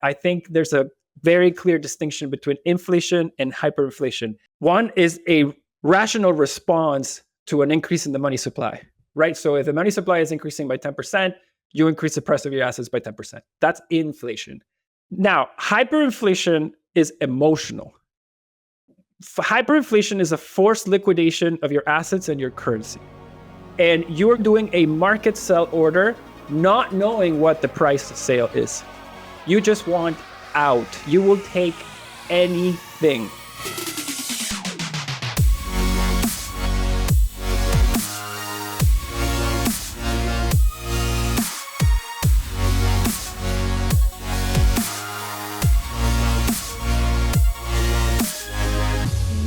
I think there's a very clear distinction between inflation and hyperinflation. One is a rational response to an increase in the money supply, right? So if the money supply is increasing by 10%, you increase the price of your assets by 10%. That's inflation. Now, hyperinflation is emotional. Hyperinflation is a forced liquidation of your assets and your currency. And you're doing a market sell order, not knowing what the price sale is. You just want out. You will take anything.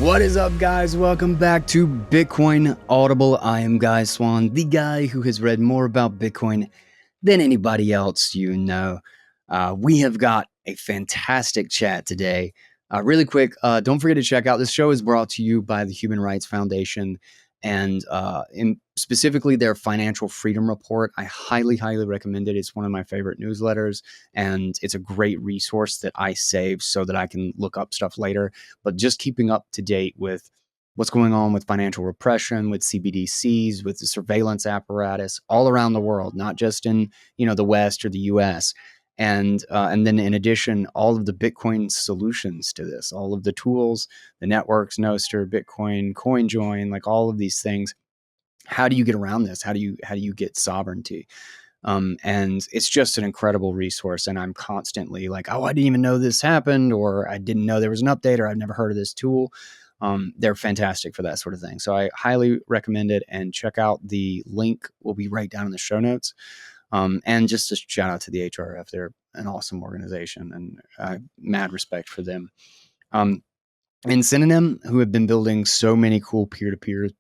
What is up, guys? Welcome back to Bitcoin Audible. I am Guy Swan, the guy who has read more about Bitcoin than anybody else you know. We have got a fantastic chat today. Really quick, don't forget to check out, this show is brought to you by the Human Rights Foundation and specifically their Financial Freedom Report. I highly recommend it. It's one of my favorite newsletters, and it's a great resource that I save so that I can look up stuff later. But just keeping up to date with what's going on with financial repression, with CBDCs, with the surveillance apparatus all around the world, not just in the West or the US. And then in addition, all of the Bitcoin solutions to this, all of the tools, the networks, Nostr, Bitcoin, CoinJoin, like all of these things. How do you get around this? How do you get sovereignty? And it's just an incredible resource. And I'm constantly like, oh, I didn't even know this happened, or I didn't know there was an update, or I've never heard of this tool. They're fantastic for that sort of thing. So I highly recommend it, and check out the link. Will be right down in the show notes. And just a shout out to the HRF. They're an awesome organization, and mad respect for them. And Synonym, who have been building so many cool peer-to-peer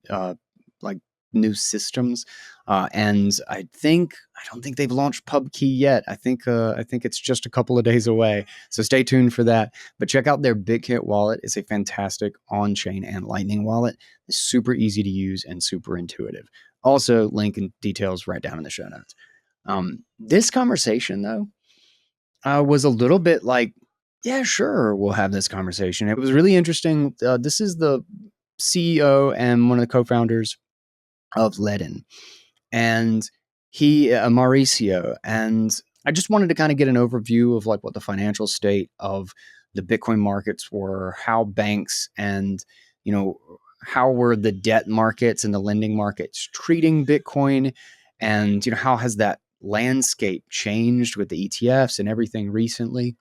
like new systems. And I don't think they've launched PubKey yet. I think it's just a couple of days away. So stay tuned for that. But check out their BitKit wallet. It's a fantastic on-chain and Lightning wallet. It's super easy to use and super intuitive. Also, link and details right down in the show notes. This conversation, though, was a little bit like, yeah, sure, we'll have this conversation. It was really interesting. This is the CEO and one of the co-founders of Ledn, and he, Mauricio. And I just wanted to kind of get an overview of like what the financial state of the Bitcoin markets were, how banks and, how were the debt markets and the lending markets treating Bitcoin, and, how has that landscape changed with the ETFs and everything recently.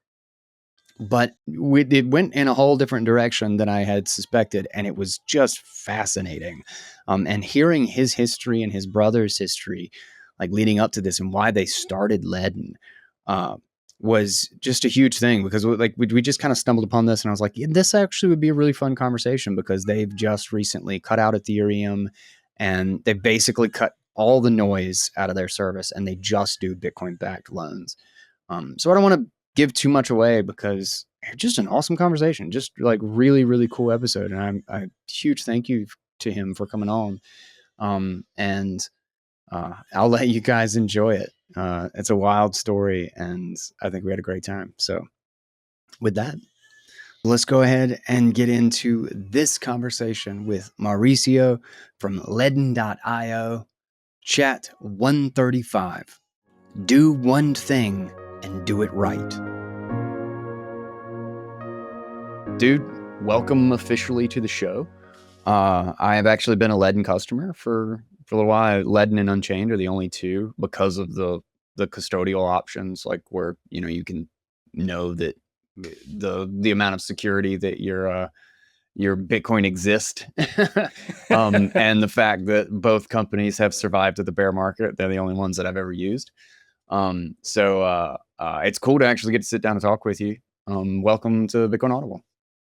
But it went in a whole different direction than I had suspected, and it was just fascinating. And hearing his history and his brother's history, like leading up to this, and why they started Ledn, was just a huge thing, because we just kind of stumbled upon this, and I was like, yeah, this actually would be a really fun conversation, because they've just recently cut out Ethereum, and they basically cut all the noise out of their service, and they just do Bitcoin-backed loans. So I don't want to give too much away, because just an awesome conversation, just like really cool episode. And I huge thank you to him for coming on. And I'll let you guys enjoy it. It's a wild story, and I think we had a great time. So with that, let's go ahead and get into this conversation with Mauricio from Ledn.io. Chat 135. Do one thing and do it right. Dude, welcome officially to the show. I have actually been a Ledn customer for a little while. Ledn and Unchained are the only two, because of the custodial options, like where you can know that the amount of security that your Bitcoin exists, and the fact that both companies have survived the bear market. They're the only ones that I've ever used. So it's cool to actually get to sit down and talk with you. Welcome to Bitcoin Audible.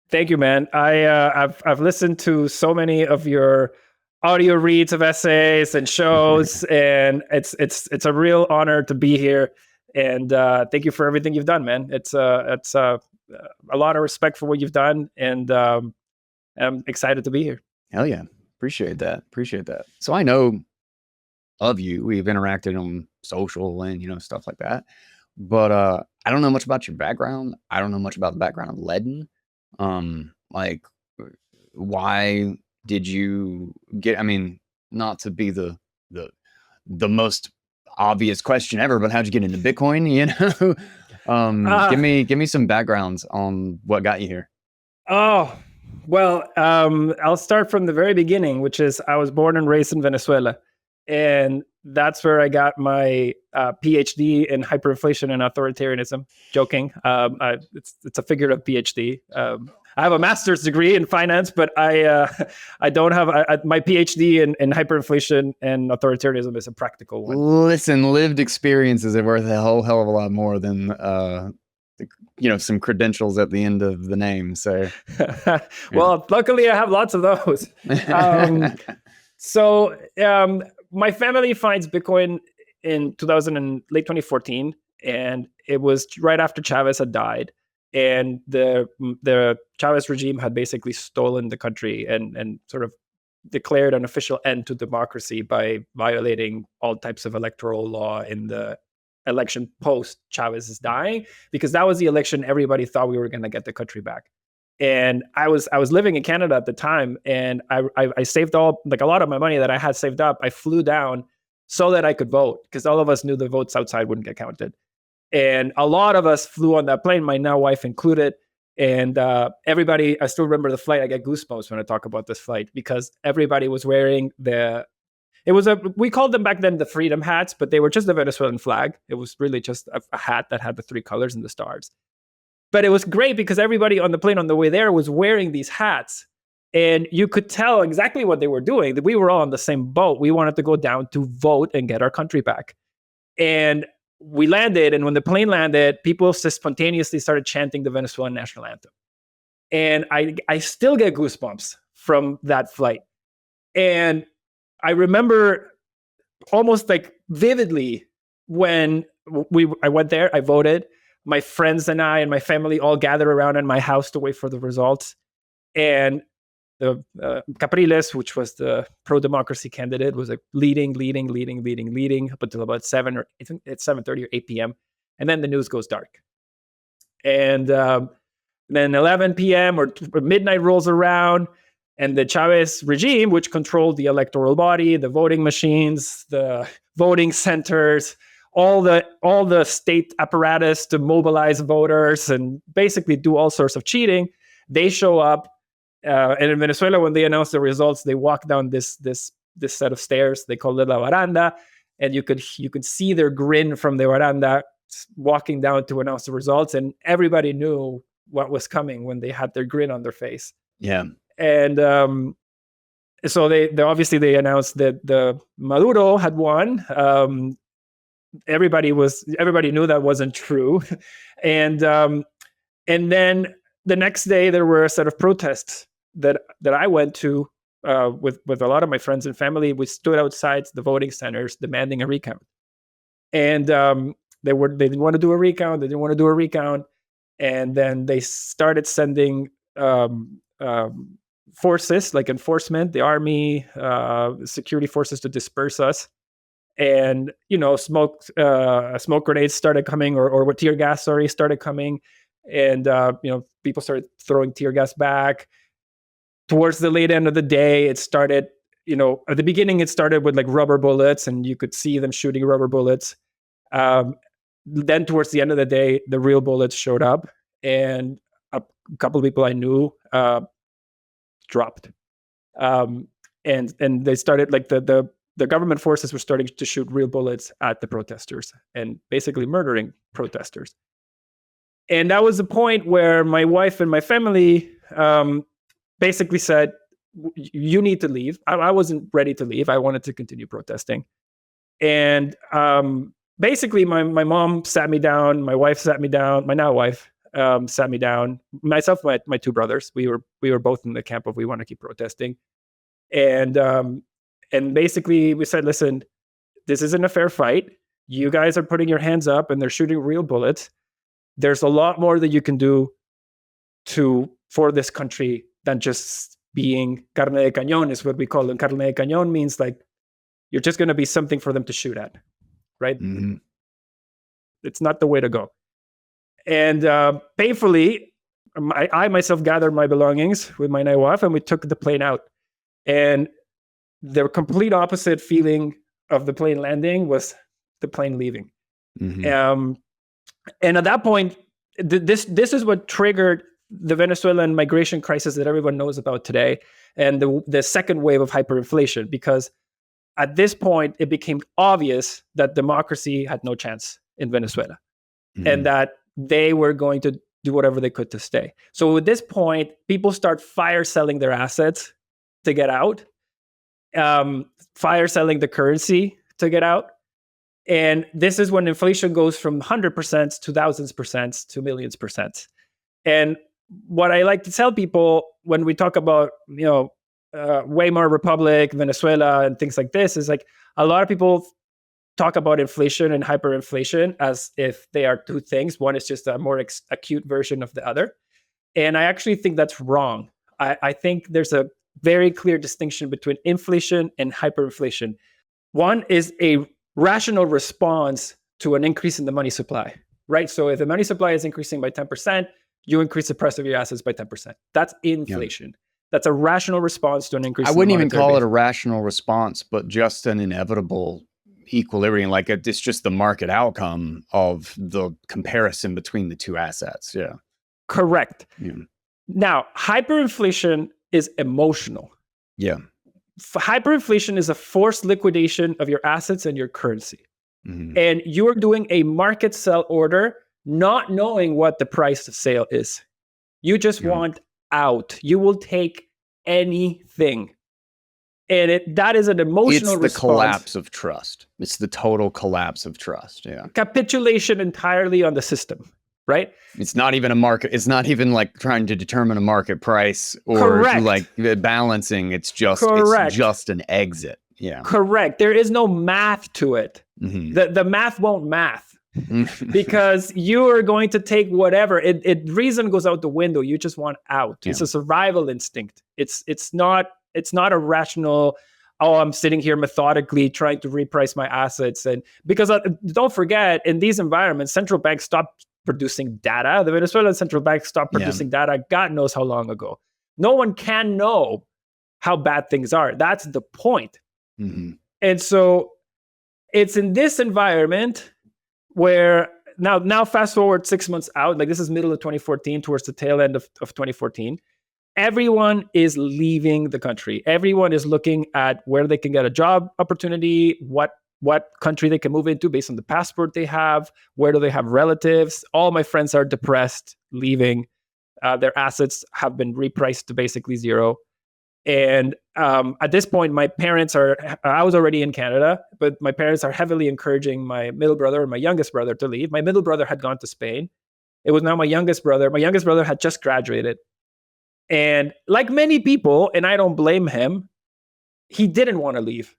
Thank you, man. I've listened to so many of your audio reads of essays and shows, and it's a real honor to be here. And thank you for everything you've done, man. It's a lot of respect for what you've done, and I'm excited to be here. Hell yeah. Appreciate that. So I know of you. We've interacted on social and, stuff like that. but I don't know much about your background. I don't know much about the background of Ledn. Like, why did you get? I mean, not to be the the most obvious question ever, but how'd you get into Bitcoin? You know, Uh, give me some backgrounds on what got you here. oh, well, I'll start from the very beginning, which is I was born and raised in Venezuela. And that's where I got my PhD in hyperinflation and authoritarianism. Joking. It's a figurative PhD. I have a master's degree in finance, but I don't have my PhD in hyperinflation and authoritarianism is a practical one. Listen, lived experiences are worth a whole hell of a lot more than some credentials at the end of the name. So, well, luckily I have lots of those. So my family finds Bitcoin in 2000 and late 2014, and it was right after Chavez had died, and the Chavez regime had basically stolen the country and sort of declared an official end to democracy by violating all types of electoral law in the election post Chavez's dying, because that was the election everybody thought we were going to get the country back. And I was living in Canada at the time, and I saved all, like, a lot of my money that I had saved up. I flew down so that I could vote, because all of us knew the votes outside wouldn't get counted. And a lot of us flew on that plane, my now wife included. And everybody, I still remember the flight. I get goosebumps when I talk about this flight, because everybody was wearing we called them back then the freedom hats, but they were just the Venezuelan flag. It was really just a hat that had the three colors and the stars. But it was great because everybody on the plane on the way there was wearing these hats. And you could tell exactly what they were doing, that we were all on the same boat. We wanted to go down to vote and get our country back. And we landed, and when the plane landed, people just spontaneously started chanting the Venezuelan national anthem. And I still get goosebumps from that flight. And I remember almost like vividly when I went there, I voted. My friends and I and my family all gathered around in my house to wait for the results. And the Capriles, which was the pro-democracy candidate, was like leading up until about 7 or I think it's 7:30 or 8 p.m. And then the news goes dark. And then 11 p.m. or midnight rolls around, and the Chavez regime, which controlled the electoral body, the voting machines, the voting centers, all the state apparatus to mobilize voters and basically do all sorts of cheating, they show up. And in Venezuela, when they announce the results, they walk down this set of stairs. They call it la baranda, and you could see their grin from the baranda walking down to announce the results, and everybody knew what was coming when they had their grin on their face. Yeah. And so they obviously they announced that the Maduro had won. Everybody knew that wasn't true, and then the next day there were a set of protests that I went to with a lot of my friends and family. We stood outside the voting centers demanding a recount, and they didn't want to do a recount. And then they started sending forces like enforcement, the army, security forces to disperse us. And smoke grenades started coming, or tear gas started coming, and people started throwing tear gas back. Towards the late end of the day, it started, at the beginning it started with like rubber bullets, and you could see them shooting rubber bullets. Then towards the end of the day, the real bullets showed up, and a couple of people I knew dropped. And they started, like, the government forces were starting to shoot real bullets at the protesters and basically murdering protesters. And that was the point where my wife and my family basically said, you need to leave. I wasn't ready to leave. I wanted to continue protesting. And basically my mom sat me down, my wife sat me down, my now wife sat me down, myself, my two brothers. We were both in the camp of we want to keep protesting. And basically we said, listen, this isn't a fair fight. You guys are putting your hands up and they're shooting real bullets. There's a lot more that you can do for this country than just being carne de cañón, is what we call them. Carne de cañón means like you're just going to be something for them to shoot at, right? Mm-hmm. It's not the way to go. And painfully, I myself gathered my belongings with my night wife, and we took the plane out. And the complete opposite feeling of the plane landing was the plane leaving. And at that point, this is what triggered the Venezuelan migration crisis that everyone knows about today, and the second wave of hyperinflation, because at this point, it became obvious that democracy had no chance in Venezuela, and that they were going to do whatever they could to stay. So at this point, people start fire selling their assets to get out, fire selling the currency to get out. And this is when inflation goes from 100% to thousands percent to millions percent. And what I like to tell people when we talk about, Weimar Republic, Venezuela, and things like this is like a lot of people talk about inflation and hyperinflation as if they are two things. One is just a more acute version of the other. And I actually think that's wrong. I think there's a very clear distinction between inflation and hyperinflation. One is a rational response to an increase in the money supply, right? So if the money supply is increasing by 10%, you increase the price of your assets by 10%. That's inflation. Yeah. That's a rational response to an increase. I wouldn't even call it a rational response, but just an inevitable equilibrium. Like it's just the market outcome of the comparison between the two assets. Yeah. Correct. Yeah. Now, hyperinflation is emotional. Yeah. Hyperinflation is a forced liquidation of your assets and your currency. And you're doing a market sell order, not knowing what the price of sale is. You just want out. You will take anything. And that is an emotional response. It's the collapse of trust. It's the total collapse of trust. Yeah. Capitulation entirely on the system, right? It's not even a market. It's not even like trying to determine a market price or like balancing. It's just an exit. Yeah. Correct. There is no math to it. The math won't math. Because you are going to take whatever. Reason goes out the window. You just want out. Yeah. It's a survival instinct. It's not a rational, I'm sitting here methodically trying to reprice my assets. And because don't forget, in these environments, central banks stopped producing data. The Venezuelan central bank stopped producing data God knows how long ago. No one can know how bad things are. That's the point. And so it's in this environment where now fast forward 6 months out, like this is middle of 2014, towards the tail end of 2014, everyone is leaving the country. Everyone is looking at where they can get a job opportunity, what country they can move into based on the passport they have, where do they have relatives. All my friends are depressed, leaving. Their assets have been repriced to basically zero. And at this point, my parents I was already in Canada, but my parents are heavily encouraging my middle brother and my youngest brother to leave. My middle brother had gone to Spain. It was now my youngest brother. My youngest brother had just graduated. And like many people, and I don't blame him, he didn't want to leave.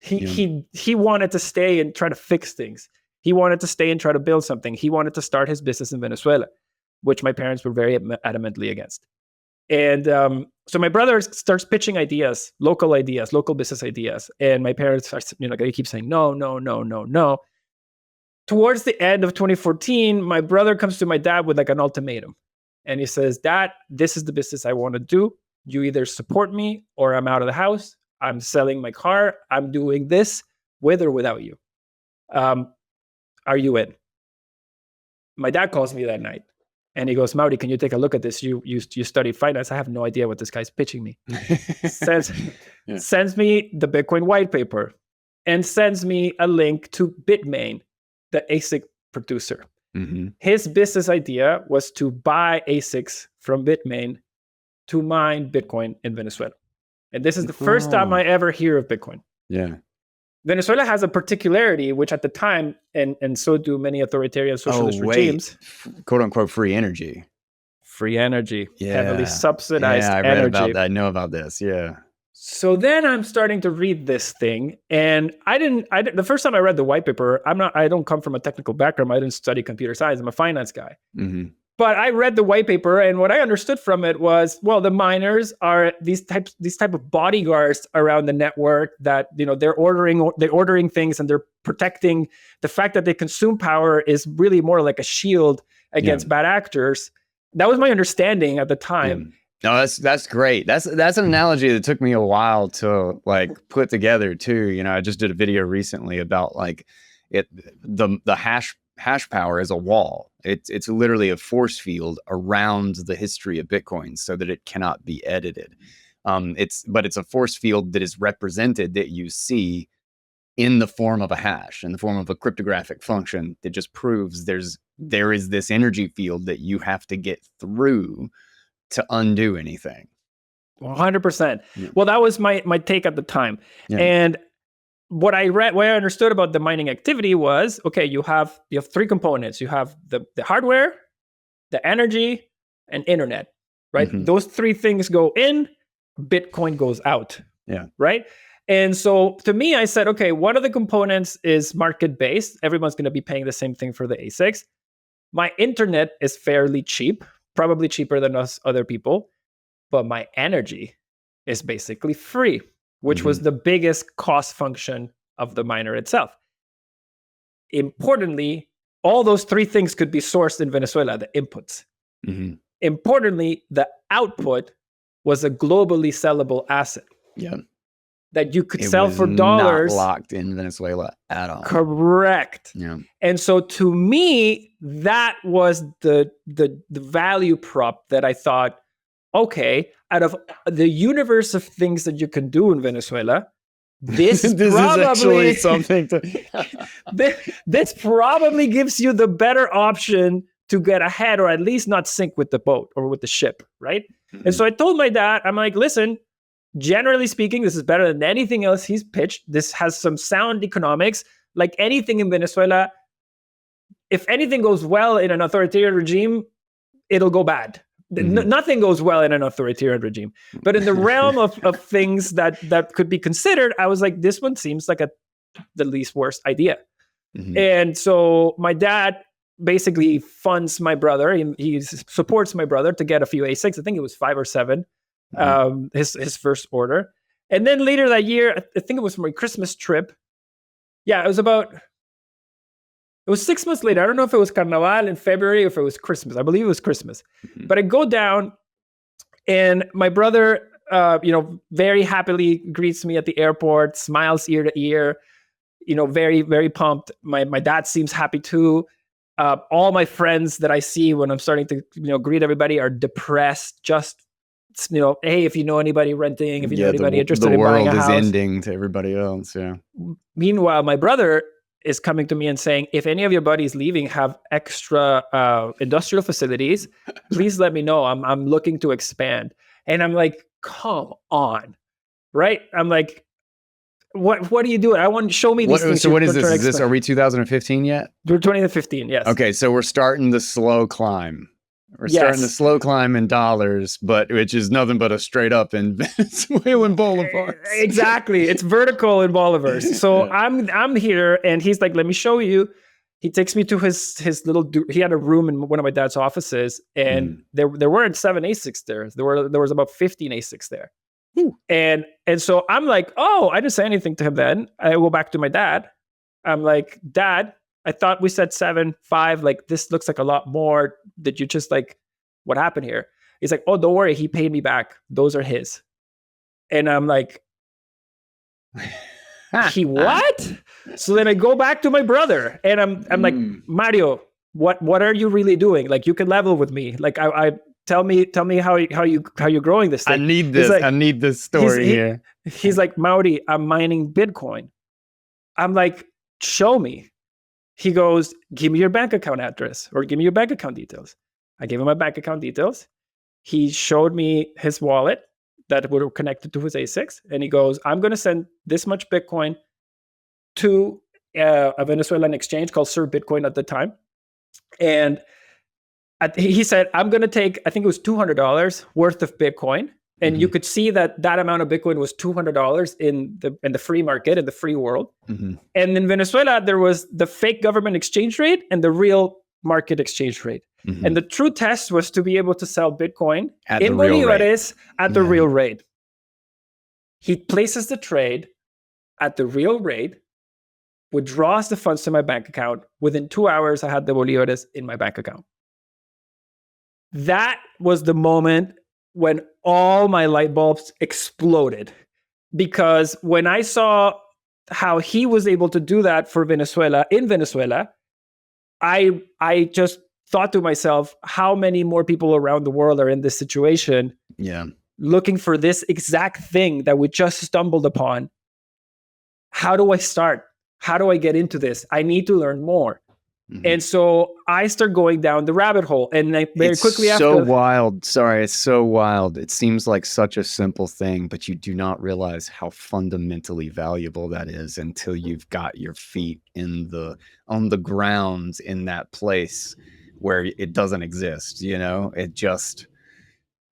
He wanted to stay and try to fix things. He wanted to stay and try to build something. He wanted to start his business in Venezuela, which my parents were very adamantly against. And so my brother starts pitching ideas, local business ideas. And my parents are, they keep saying, no. Towards the end of 2014, my brother comes to my dad with like an ultimatum. And he says, Dad, this is the business I want to do. You either support me or I'm out of the house. I'm selling my car. I'm doing this with or without you. Are you in? My dad calls me that night. And he goes, Mauri, can you take a look at this? You studied finance. I have no idea what this guy's pitching me. Sends me the Bitcoin white paper and sends me a link to Bitmain, the ASIC producer. His business idea was to buy ASICs from Bitmain to mine Bitcoin in Venezuela. And this is the first time I ever hear of Bitcoin. Yeah. Venezuela has a particularity, which at the time, and so do many authoritarian socialist regimes. Quote unquote free energy. Free energy. Heavily subsidized energy. I read about that. I know about this. Yeah. So then I'm starting to read this thing, and I didn't the first time I read the white paper, I don't come from a technical background. I didn't study computer science. I'm a finance guy. But I read the white paper, and what I understood from it was, well, the miners are these type of bodyguards around the network that, you know, they're ordering things, and they're protecting. The fact that they consume power is really more like a shield against bad actors. That was my understanding at the time. No, that's great. That's an analogy that took me a while to like put together too. You know, I just did a video recently about like the hash power is a wall. It's literally a force field around the history of Bitcoin so that it cannot be edited. But it's a force field that is represented, that you see in the form of a hash, in the form of a cryptographic function that just proves there is this energy field that you have to get through to undo anything. 100%. Well, that was my take at the time. And what I understood about the mining activity was, okay, you have 3 components. You have the hardware, the energy, and internet, right? Those 3 things go in, Bitcoin goes out. Right? And so to me, I said, okay, one of the components is market-based. Everyone's going to be paying the same thing for the ASICs. My internet is fairly cheap, probably cheaper than us other people, but my energy is basically free, which was the biggest cost function of the miner itself. Importantly, all those 3 things could be sourced in Venezuela, the inputs. Importantly, the output was a globally sellable asset. That you could sell for dollars. Not locked in Venezuela at all. Correct. And so to me, that was the value prop that I thought, okay, out of the universe of things that you can do in Venezuela, this is actually something to this probably gives you the better option to get ahead, or at least not sink with the boat or with the ship, right? And so I told my dad, I'm like, listen, generally speaking, this is better than anything else he's pitched. This has some sound economics. Like anything in Venezuela, if anything goes well in an authoritarian regime, it'll go bad. Nothing goes well in an authoritarian regime. But in the realm of things that could be considered, I was like, this one seems like the least worst idea. And so my dad basically funds my brother. He supports my brother to get a few ASICs. I think it was 5 or 7. His first order. And then later that year, I think it was my Christmas trip. Yeah, it was 6 months later. I don't know if it was Carnaval in February or if it was Christmas. I believe it was Christmas. But I go down, and my brother, very happily greets me at the airport, smiles ear to ear, very, very pumped. My dad seems happy too. All my friends that I see when I'm starting to, greet everybody are depressed, just, hey, if you know anybody renting, if you know anybody interested in buying a house. The world is ending to everybody else, Meanwhile, my brother is coming to me and saying, if any of your buddies leaving have extra industrial facilities, please let me know. I'm looking to expand. And I'm like, come on, right? I'm like, what are you doing? I want to show me these things. So what is this? Is this, are we 2015 yet? We're 2015, yes. Okay, so we're starting the slow climb. We're starting the slow climb in dollars, which is nothing but a straight up in Venezuelan bolivars. Exactly. It's vertical in bolivars. So I'm here, and he's like, let me show you. He takes me to his little, he had a room in one of my dad's offices, and there weren't 7 ASICs there. There was about 15 ASICs there. And so I'm like, oh, I didn't say anything to him then. I go back to my dad. I'm like, Dad, I thought we said 7, 5. Like, this looks like a lot more. Did you just what happened here? He's like, oh, don't worry. He paid me back. Those are his. And I'm like, he what? So then I go back to my brother, and I'm like, Mario, what are you really doing? Like, you can level with me. Like, I tell me how you're growing this thing. I need this. I need this story here. He's like, Mauri, I'm mining Bitcoin. I'm like, show me. He goes, give me your bank account address, or give me your bank account details. I gave him my bank account details. He showed me his wallet that were connected to his ASICs. And he goes, I'm going to send this much Bitcoin to a Venezuelan exchange called Sir Bitcoin at the time. And he said, I'm going to take, I think it was $200 worth of Bitcoin. And you could see that amount of Bitcoin was $200 in the free market, in the free world. And in Venezuela, there was the fake government exchange rate and the real market exchange rate. Mhm. And the true test was to be able to sell Bitcoin At in the real rate. Bolivares at the Yeah. real rate. He places the trade at the real rate, withdraws the funds to my bank account. Within 2 hours, I had the Bolivares in my bank account. That was the moment when all my light bulbs exploded. Because when I saw how he was able to do that for Venezuela, in Venezuela, I just thought to myself, how many more people around the world are in this situation, Yeah. looking for this exact thing that we just stumbled upon? How do I start? How do I get into this? I need to learn more. Mhm. And so I start going down the rabbit hole. And very quickly It's so after, wild. Sorry, it's so wild. It seems like such a simple thing, but you do not realize how fundamentally valuable that is until you've got your feet on the ground in that place where it doesn't exist. It just,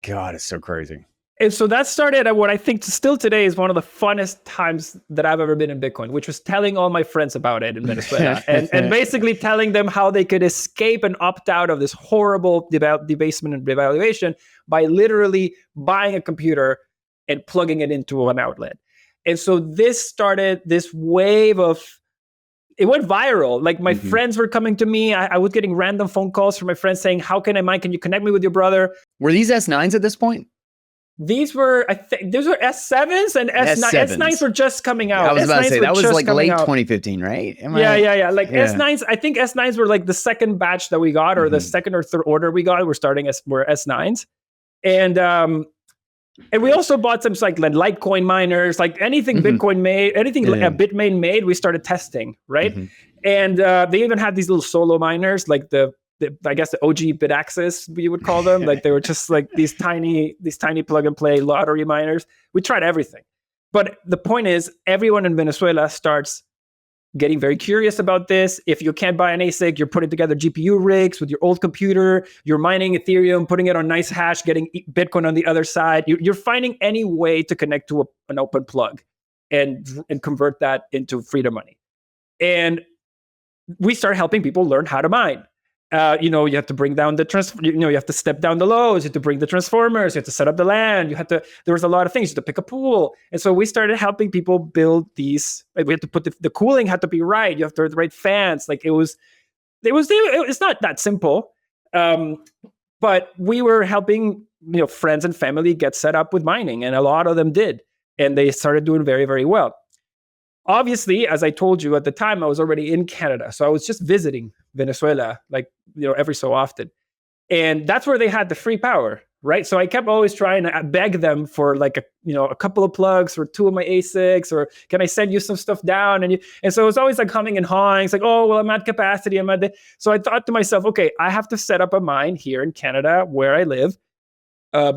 God, it's so crazy. And so that started at what I think still today is one of the funnest times that I've ever been in Bitcoin, which was telling all my friends about it in Venezuela and basically telling them how they could escape and opt out of this horrible debasement and devaluation by literally buying a computer and plugging it into an outlet. And so this started this wave of, it went viral. Like my friends were coming to me. I was getting random phone calls from my friends saying, how can I mine? Can you connect me with your brother? Were these S9s at this point? These were, I think, those were S7s and S9s. S9s were just coming out. I was about to say, that was like late out. 2015, right? Yeah. Like S9s, I think S9s were like the second batch that we got, or the second or third order we got. We're starting were S9s. And we also bought some like Litecoin miners, like anything Bitcoin made, anything Bitmain made, we started testing, right? And they even had these little solo miners, like I guess the OG Bitaxis, you would call them. Like they were just like these tiny plug and play lottery miners. We tried everything. But the point is, everyone in Venezuela starts getting very curious about this. If you can't buy an ASIC, you're putting together GPU rigs with your old computer, you're mining Ethereum, putting it on nice hash, getting Bitcoin on the other side. You're finding any way to connect to an open plug and convert that into freedom money. And we started helping people learn how to mine. You have to bring down you have to step down the loads, you have to bring the transformers, you have to set up the land, there was a lot of things, you have to pick a pool. And so we started helping people build these, like we had to put the cooling had to be right, you have to have the right fans. Like it's not that simple. But we were helping, friends and family get set up with mining, and a lot of them did. And they started doing very, very well. Obviously, as I told you at the time, I was already in Canada. So I was just visiting Venezuela, like, every so often. And that's where they had the free power, right? So I kept always trying to beg them for like a couple of plugs or 2 of my ASICs, or can I send you some stuff down? And so it was always like humming and hawing. It's like, oh, well, I'm at capacity. So I thought to myself, okay, I have to set up a mine here in Canada where I live.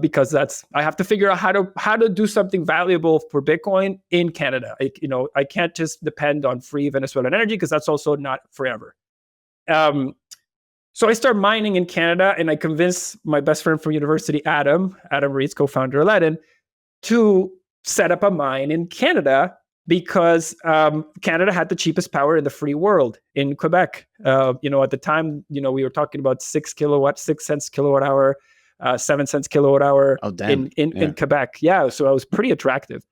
Because I have to figure out how to do something valuable for Bitcoin in Canada. I can't just depend on free Venezuelan energy, because that's also not forever. So I started mining in Canada, and I convinced my best friend from university, Adam Reeds, co-founder of Ledn, to set up a mine in Canada, because Canada had the cheapest power in the free world in Quebec. At the time, we were talking about 6 cents kilowatt hour. 7 cents kilowatt hour in Quebec. Yeah, so it was pretty attractive.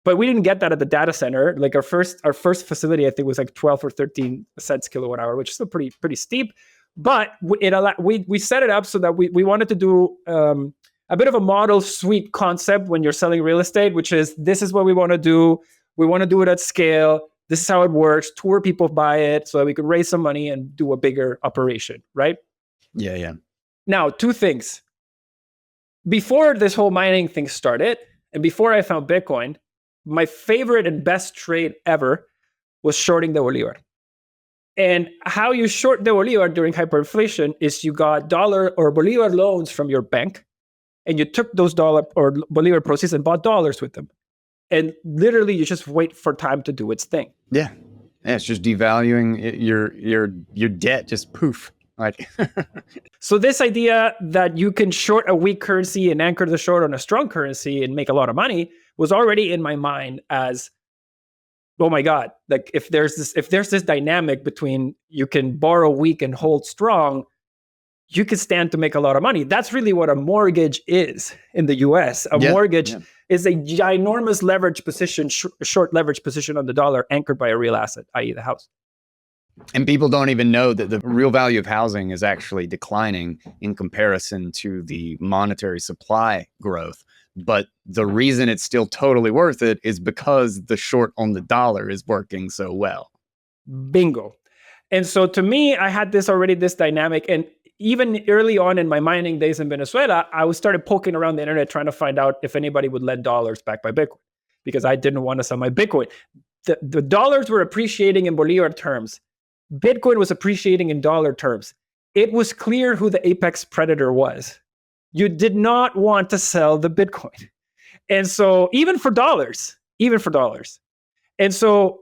But we didn't get that at the data center. Like our first facility, I think, was like 12 or 13 cents kilowatt hour, which is still pretty steep. But we set it up so that we wanted to do a bit of a model suite concept when you're selling real estate, which is, this is what we want to do. We want to do it at scale. This is how it works. Tour people buy it so that we could raise some money and do a bigger operation, right? Yeah. Now, 2 things. Before this whole mining thing started, and before I found Bitcoin, my favorite and best trade ever was shorting the Bolivar. And how you short the Bolivar during hyperinflation is you got dollar or Bolivar loans from your bank, and you took those dollar or Bolivar proceeds and bought dollars with them. And literally, you just wait for time to do its thing. Yeah, it's just devaluing your debt, just poof. Like, so this idea that you can short a weak currency and anchor the short on a strong currency and make a lot of money was already in my mind as, oh my God, like if there's this dynamic between you can borrow weak and hold strong, you could stand to make a lot of money. That's really what a mortgage is in the US. A mortgage is a ginormous leverage position, short leverage position on the dollar anchored by a real asset, i.e. the house. And people don't even know that the real value of housing is actually declining in comparison to the monetary supply growth. But the reason it's still totally worth it is because the short on the dollar is working so well. Bingo. And so to me, I had this dynamic. And even early on in my mining days in Venezuela, I started poking around the internet trying to find out if anybody would lend dollars backed by Bitcoin, because I didn't want to sell my Bitcoin. The dollars were appreciating in Bolivar terms. Bitcoin was appreciating in dollar terms. It was clear who the apex predator was. You did not want to sell the Bitcoin. And so even for dollars. And so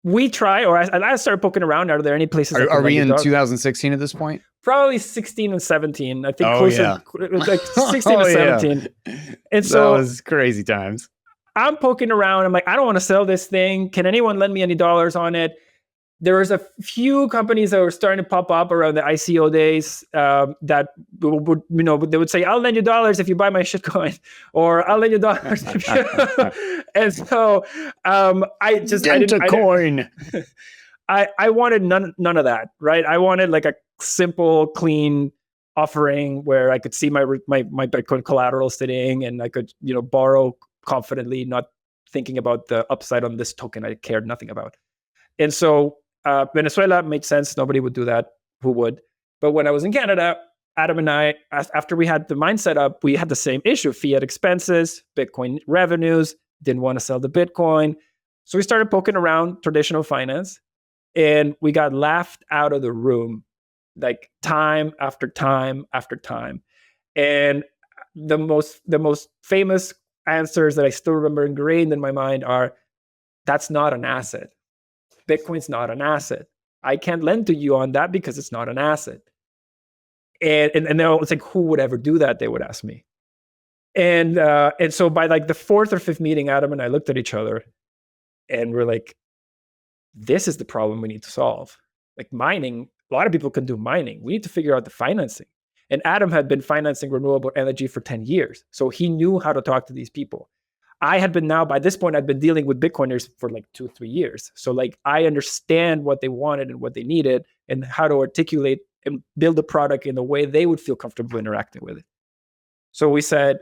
we try, or I started poking around. Are there any places? Are we in 2016 at this point? Probably 16 and 17. I think like 16 or 17. And so that was crazy times. I'm poking around. I'm like, I don't want to sell this thing. Can anyone lend me any dollars on it? There was a few companies that were starting to pop up around the ICO days that would, they would say, I'll lend you dollars if you buy my shitcoin, or I'll lend you dollars if you... And so I wanted none of that, right? I wanted like a simple, clean offering where I could see my Bitcoin collateral sitting, and I could, borrow confidently, not thinking about the upside on this token I cared nothing about. And so Venezuela made sense. Nobody would do that. Who would? But when I was in Canada, Adam and I, after we had the mine set up, we had the same issue: fiat expenses, Bitcoin revenues, didn't want to sell the Bitcoin. So we started poking around traditional finance, and we got laughed out of the room, like time after time after time. And the most famous answers that I still remember ingrained in my mind are, that's not an asset. Bitcoin's not an asset. I can't lend to you on that because it's not an asset. And it's like, who would ever do that? They would ask me. And so by like the fourth or fifth meeting, Adam and I looked at each other and we're like, this is the problem we need to solve. Like mining, a lot of people can do mining. We need to figure out the financing. And Adam had been financing renewable energy for 10 years. So he knew how to talk to these people. By this point, I'd been dealing with Bitcoiners for like 2-3 years. So like, I understand what they wanted and what they needed and how to articulate and build a product in a way they would feel comfortable interacting with it. So we said,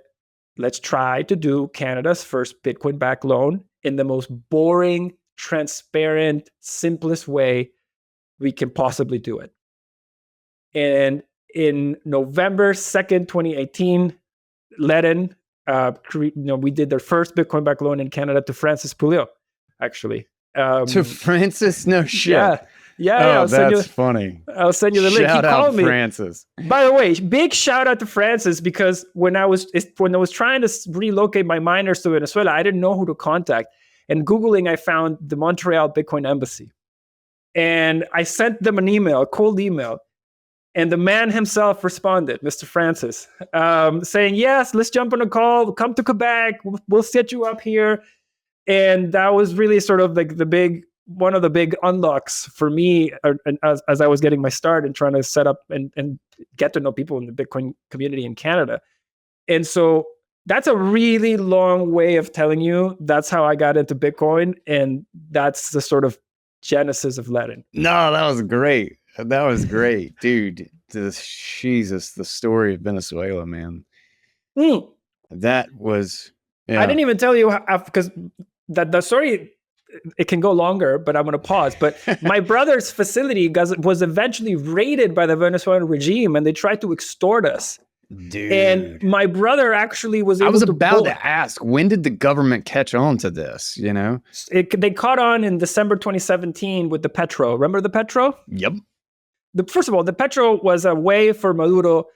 let's try to do Canada's first Bitcoin-backed loan in the most boring, transparent, simplest way we can possibly do it. And in November 2nd, 2018, Ledn, we did their first Bitcoin-backed loan in Canada to Francis Pouliot, actually. To Francis? No shit. Yeah. That's funny. I'll send you the link. Shout out Francis. By the way, big shout out to Francis, because when I was trying to relocate my miners to Venezuela, I didn't know who to contact. And Googling, I found the Montreal Bitcoin Embassy. And I sent them a cold email. And the man himself responded, Mr. Francis, saying, yes, let's jump on a call. Come to Quebec. We'll set you up here. And that was really sort of like one of the big unlocks for me as I was getting my start and trying to set up and get to know people in the Bitcoin community in Canada. And so that's a really long way of telling you that's how I got into Bitcoin. And that's the sort of genesis of Ledn. No, that was great. That was great, dude. Jesus, the story of Venezuela, man. That was... Yeah. I didn't even tell you how, because the story, it can go longer, but I'm going to pause. But my brother's facility was eventually raided by the Venezuelan regime, and they tried to extort us. Dude. And my brother actually was able to... I was about to ask, when did the government catch on to this, They caught on in December 2017 with the Petro. Remember the Petro? Yep. First of all, the Petro was a way for Maduro,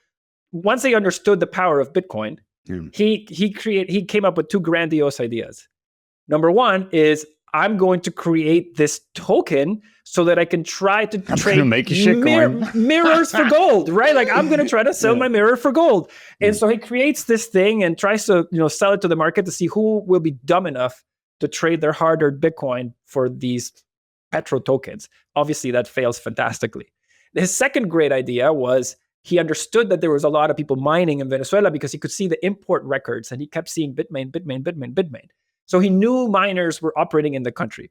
once they understood the power of Bitcoin, he came up with two grandiose ideas. Number one is, I'm going to create this token so that I can try to trade mirrors for gold, right? Like, I'm going to try to sell my mirror for gold. And so he creates this thing and tries to, sell it to the market to see who will be dumb enough to trade their hard-earned Bitcoin for these Petro tokens. Obviously, that fails fantastically. His second great idea was, he understood that there was a lot of people mining in Venezuela because he could see the import records, and he kept seeing Bitmain, Bitmain, Bitmain, Bitmain. So he knew miners were operating in the country.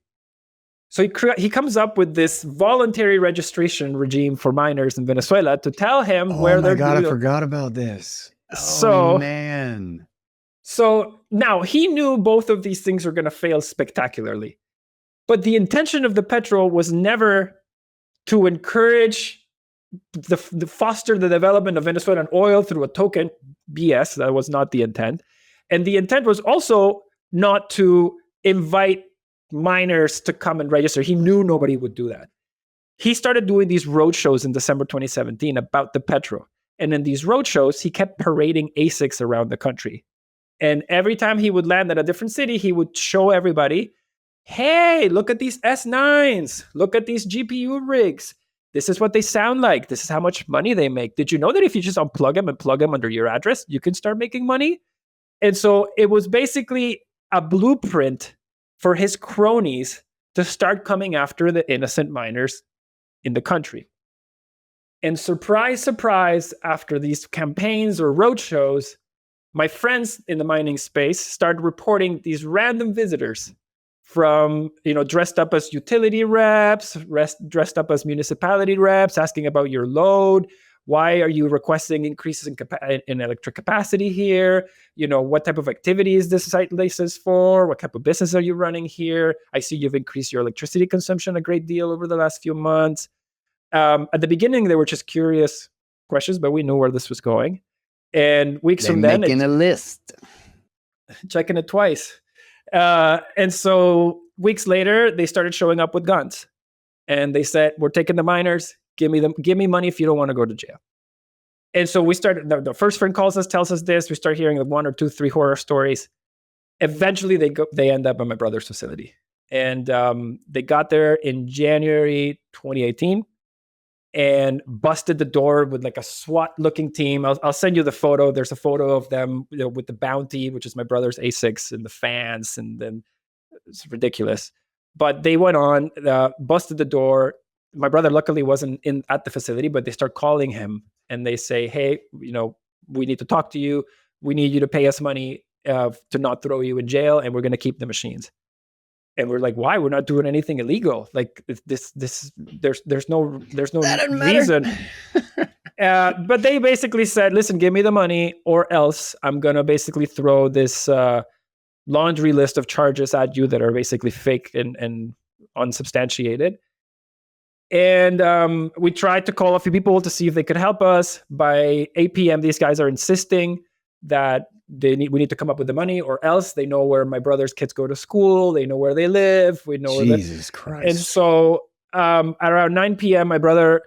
So he comes up with this voluntary registration regime for miners in Venezuela to tell him where they're. Oh my God, I forgot about this. So, man. So now he knew both of these things were going to fail spectacularly. But the intention of the petro was never to encourage the foster the development of Venezuelan oil through a token. BS. That was not the intent. And the intent was also not to invite miners to come and register. He knew nobody would do that. He started doing these roadshows in December 2017 about the petro. And in these roadshows, he kept parading ASICs around the country. And every time he would land at a different city, he would show everybody, hey, look at these S9s. Look at these GPU rigs. This is what they sound like. This is how much money they make. Did you know that if you just unplug them and plug them under your address, you can start making money? And so it was basically a blueprint for his cronies to start coming after the innocent miners in the country. And surprise, surprise, after these campaigns or roadshows, my friends in the mining space started reporting these random visitors from, dressed up as utility reps, dressed up as municipality reps, asking about your load. Why are you requesting increases in electric capacity here? What type of activity is this site licensed for? What type of business are you running here? I see you've increased your electricity consumption a great deal over the last few months. At the beginning, they were just curious questions, but we knew where this was going. And weeks from then, making a list, checking it twice. And so weeks later, they started showing up with guns, and they said, "We're taking the miners. Give me money if you don't want to go to jail." And so we started. The first friend tells us this. We start hearing 1 or 2, 3 horror stories. Eventually, they end up at my brother's facility, and they got there in January 2018. And busted the door with like a SWAT-looking team. I'll send you the photo. There's a photo of them with the bounty, which is my brother's ASICs, and the fans, and then it's ridiculous. But they went on, busted the door. My brother luckily wasn't at the facility, but they start calling him and they say, "Hey, we need to talk to you. We need you to pay us money to not throw you in jail, and we're going to keep the machines." And we're like, why? We're not doing anything illegal. Like this, there's no reason. But they basically said, listen, give me the money or else I'm going to basically throw this laundry list of charges at you that are basically fake and unsubstantiated. And we tried to call a few people to see if they could help us. By 8 p.m., these guys are insisting that we need to come up with the money, or else they know where my brother's kids go to school. They know where they live. We know Jesus Christ. And so at around 9 p.m., my brother,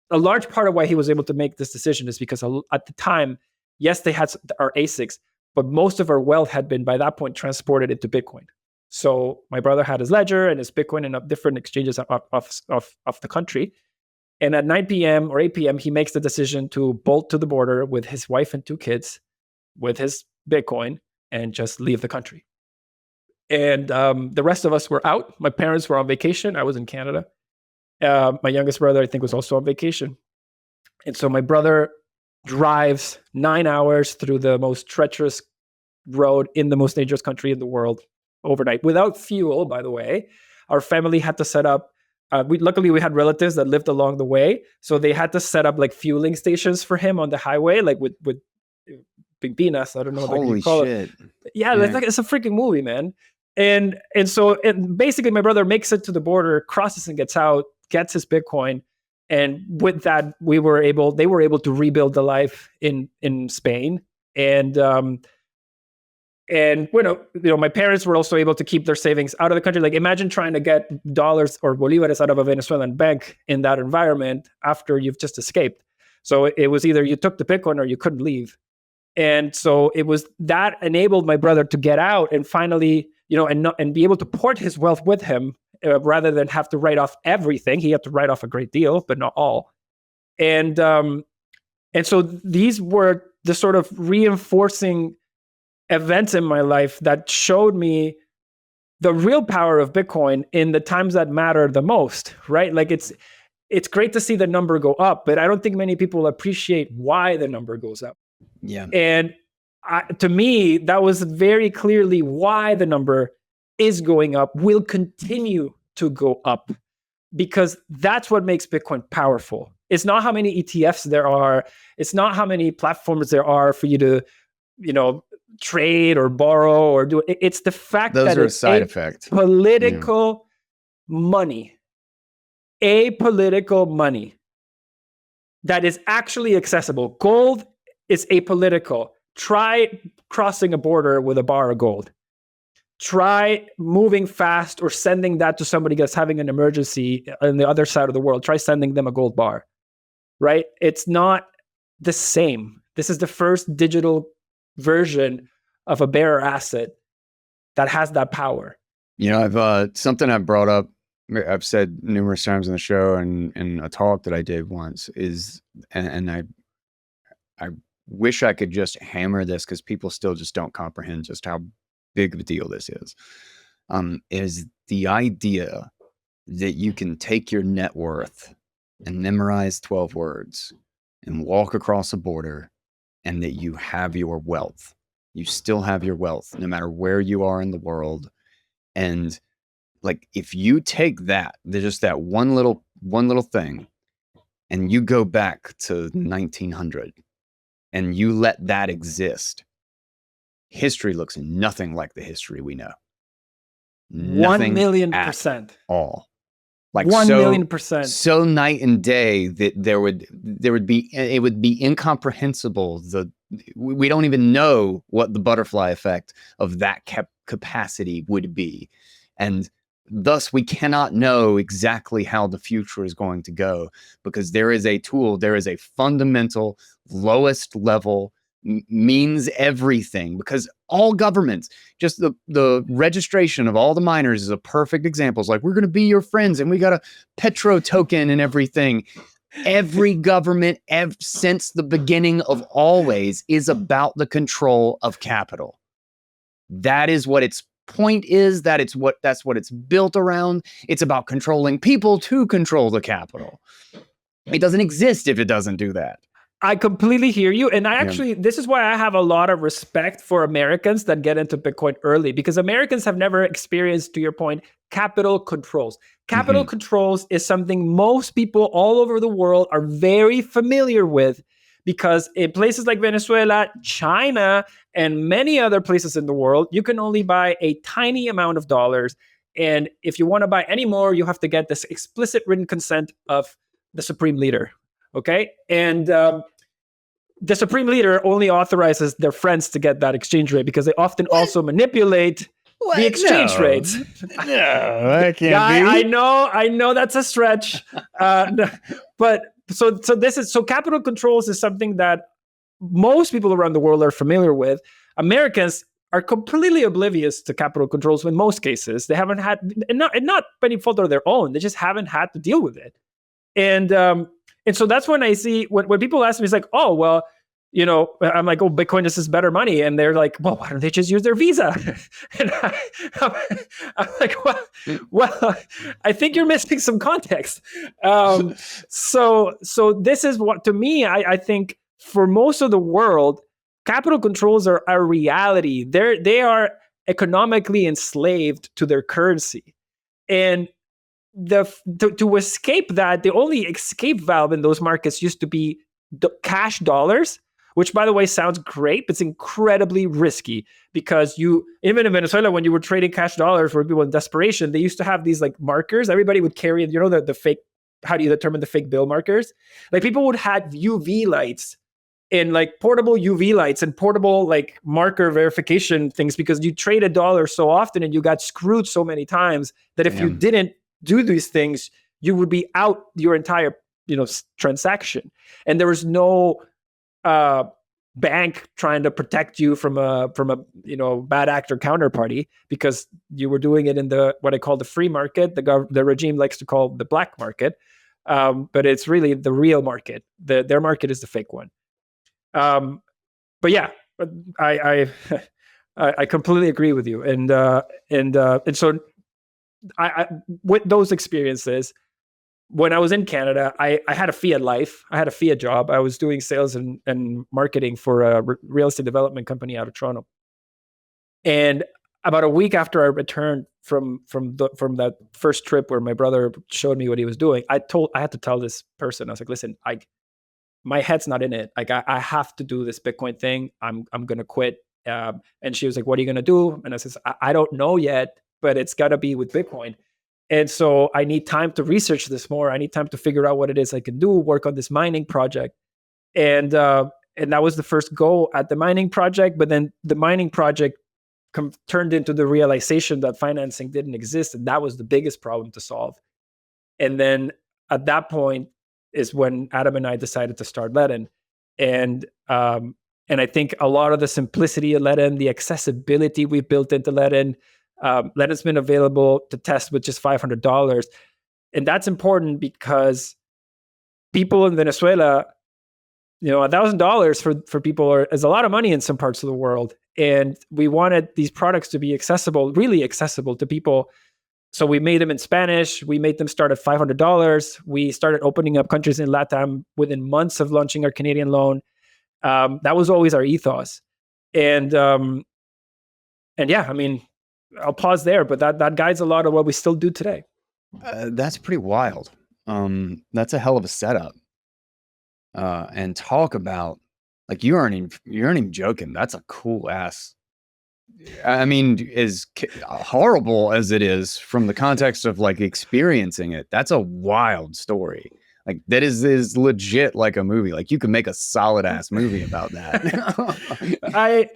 a large part of why he was able to make this decision is because at the time, yes, they had our ASICs, but most of our wealth had been by that point transported into Bitcoin. So my brother had his ledger and his Bitcoin in different exchanges of the country. And at 9 p.m. or 8 p.m., he makes the decision to bolt to the border with his wife and 2 kids, with his Bitcoin, and just leave the country. And the rest of us were out. My parents were on vacation. I was in Canada. My youngest brother, I think, was also on vacation. And so my brother drives 9 hours through the most treacherous road in the most dangerous country in the world overnight without fuel, by the way. Our family had to set up luckily we had relatives that lived along the way, so they had to set up like fueling stations for him on the highway, like with pimpinas. I don't know what you call it. Yeah, it's a freaking movie, man. And so basically my brother makes it to the border, crosses and gets out, gets his Bitcoin, and with that they were able to rebuild the life in Spain. And my parents were also able to keep their savings out of the country. Like, imagine trying to get dollars or bolívares out of a Venezuelan bank in that environment after you've just escaped. So it was either you took the Bitcoin or you couldn't leave. And so it was that enabled my brother to get out and finally, and be able to port his wealth with him rather than have to write off everything. He had to write off a great deal, but not all. And so these were the sort of reinforcing events in my life that showed me the real power of Bitcoin in the times that matter the most, right? Like it's great to see the number go up, but I don't think many people appreciate why the number goes up. Yeah. And to me, that was very clearly why the number is going up, will continue to go up, because that's what makes Bitcoin powerful. It's not how many ETFs there are. It's not how many platforms there are for you to, trade or borrow or do it. It's the fact Those that are it's a side effect. Political money, apolitical money that is actually accessible. Gold is apolitical. Try crossing a border with a bar of gold. Try moving fast or sending that to somebody that's having an emergency on the other side of the world. Try sending them a gold bar, right? It's not the same. This is the first digital version of a bearer asset that has that power. I've something I've brought up, I've said numerous times in the show and in a talk that I did once is, and I wish I could just hammer this because people still just don't comprehend just how big of a deal this is the idea that you can take your net worth and memorize 12 words and walk across a border and that you have your wealth. You still have your wealth no matter where you are in the world. And like, if you take that, just that one little thing, and you go back to 1900 and you let that exist, history looks nothing like the history we know. 1,000,000%. All. Like 1,000,000%. So night and day that it would be incomprehensible. We don't even know what the butterfly effect of that capacity would be. And thus we cannot know exactly how the future is going to go, because there is a tool, there is a fundamental lowest level means everything, because all governments, just the registration of all the miners is a perfect example. It's like, we're going to be your friends and we got a petro token and everything. Every government since the beginning of always is about the control of capital. That is what its point is. That's what it's built around. It's about controlling people to control the capital. It doesn't exist if it doesn't do that. I completely hear you. And this is why I have a lot of respect for Americans that get into Bitcoin early, because Americans have never experienced, to your point, capital controls. Capital controls is something most people all over the world are very familiar with, because in places like Venezuela, China, and many other places in the world, you can only buy a tiny amount of dollars. And if you want to buy any more, you have to get this explicit written consent of the supreme leader. Okay. And the supreme leader only authorizes their friends to get that exchange rate, because they often also manipulate the exchange rates. No, that can't be. I know that's a stretch. But so capital controls is something that most people around the world are familiar with. Americans are completely oblivious to capital controls in most cases. They haven't had, and not by any fault of their own, they just haven't had to deal with it. And so that's when I see, when people ask me, it's like, oh, well, I'm like, oh, Bitcoin is just better money. And they're like, well, why don't they just use their Visa? And I'm like, well, I think you're missing some context. So this is what, to me, I think for most of the world, capital controls are a reality. They are economically enslaved to their currency. And to escape that, the only escape valve in those markets used to be cash dollars, which, by the way, sounds great, but it's incredibly risky, because even in Venezuela, when you were trading cash dollars for people in desperation, they used to have these like markers. Everybody would carry, the fake, how do you determine the fake bill markers? Like, people would have UV lights and like portable UV lights and portable like marker verification things, because you trade a dollar so often and you got screwed so many times that if you didn't do these things, you would be out your entire transaction. And there was no bank trying to protect you from a bad actor counterparty, because you were doing it in the what I call the free market. The regime likes to call the black market, but it's really the real market. Their market is the fake one. But yeah, I completely agree with you, and so I with those experiences, when I was in Canada, I had a fiat life. I had a fiat job. I was doing sales and marketing for a real estate development company out of Toronto. And about a week after I returned from that first trip where my brother showed me what he was doing, I had to tell this person, I was like, listen, my head's not in it. Like I have to do this Bitcoin thing. I'm gonna quit. And she was like, what are you gonna do? And I says, I don't know yet, but it's gotta be with Bitcoin. And so I need time to research this more. I need time to figure out what it is I can do, work on this mining project. And that was the first go at the mining project. But then the mining project turned into the realization that financing didn't exist. And that was the biggest problem to solve. And then at that point is when Adam and I decided to start Ledn. And I think a lot of the simplicity of Ledn, the accessibility we built into Ledn, Ledn's been available to test with just $500. And that's important because people in Venezuela, $1,000 for people is a lot of money in some parts of the world. And we wanted these products to be accessible, really accessible to people. So we made them in Spanish. We made them start at $500. We started opening up countries in LATAM within months of launching our Canadian loan. That was always our ethos. And yeah, I mean, I'll pause there, but that guides a lot of what we still do today. That's pretty wild. That's a hell of a setup. And talk about, like, you aren't even joking. That's a cool ass. I mean, as horrible as it is from the context of like experiencing it, that's a wild story. Like that is legit like a movie. Like you could make a solid ass movie about that. I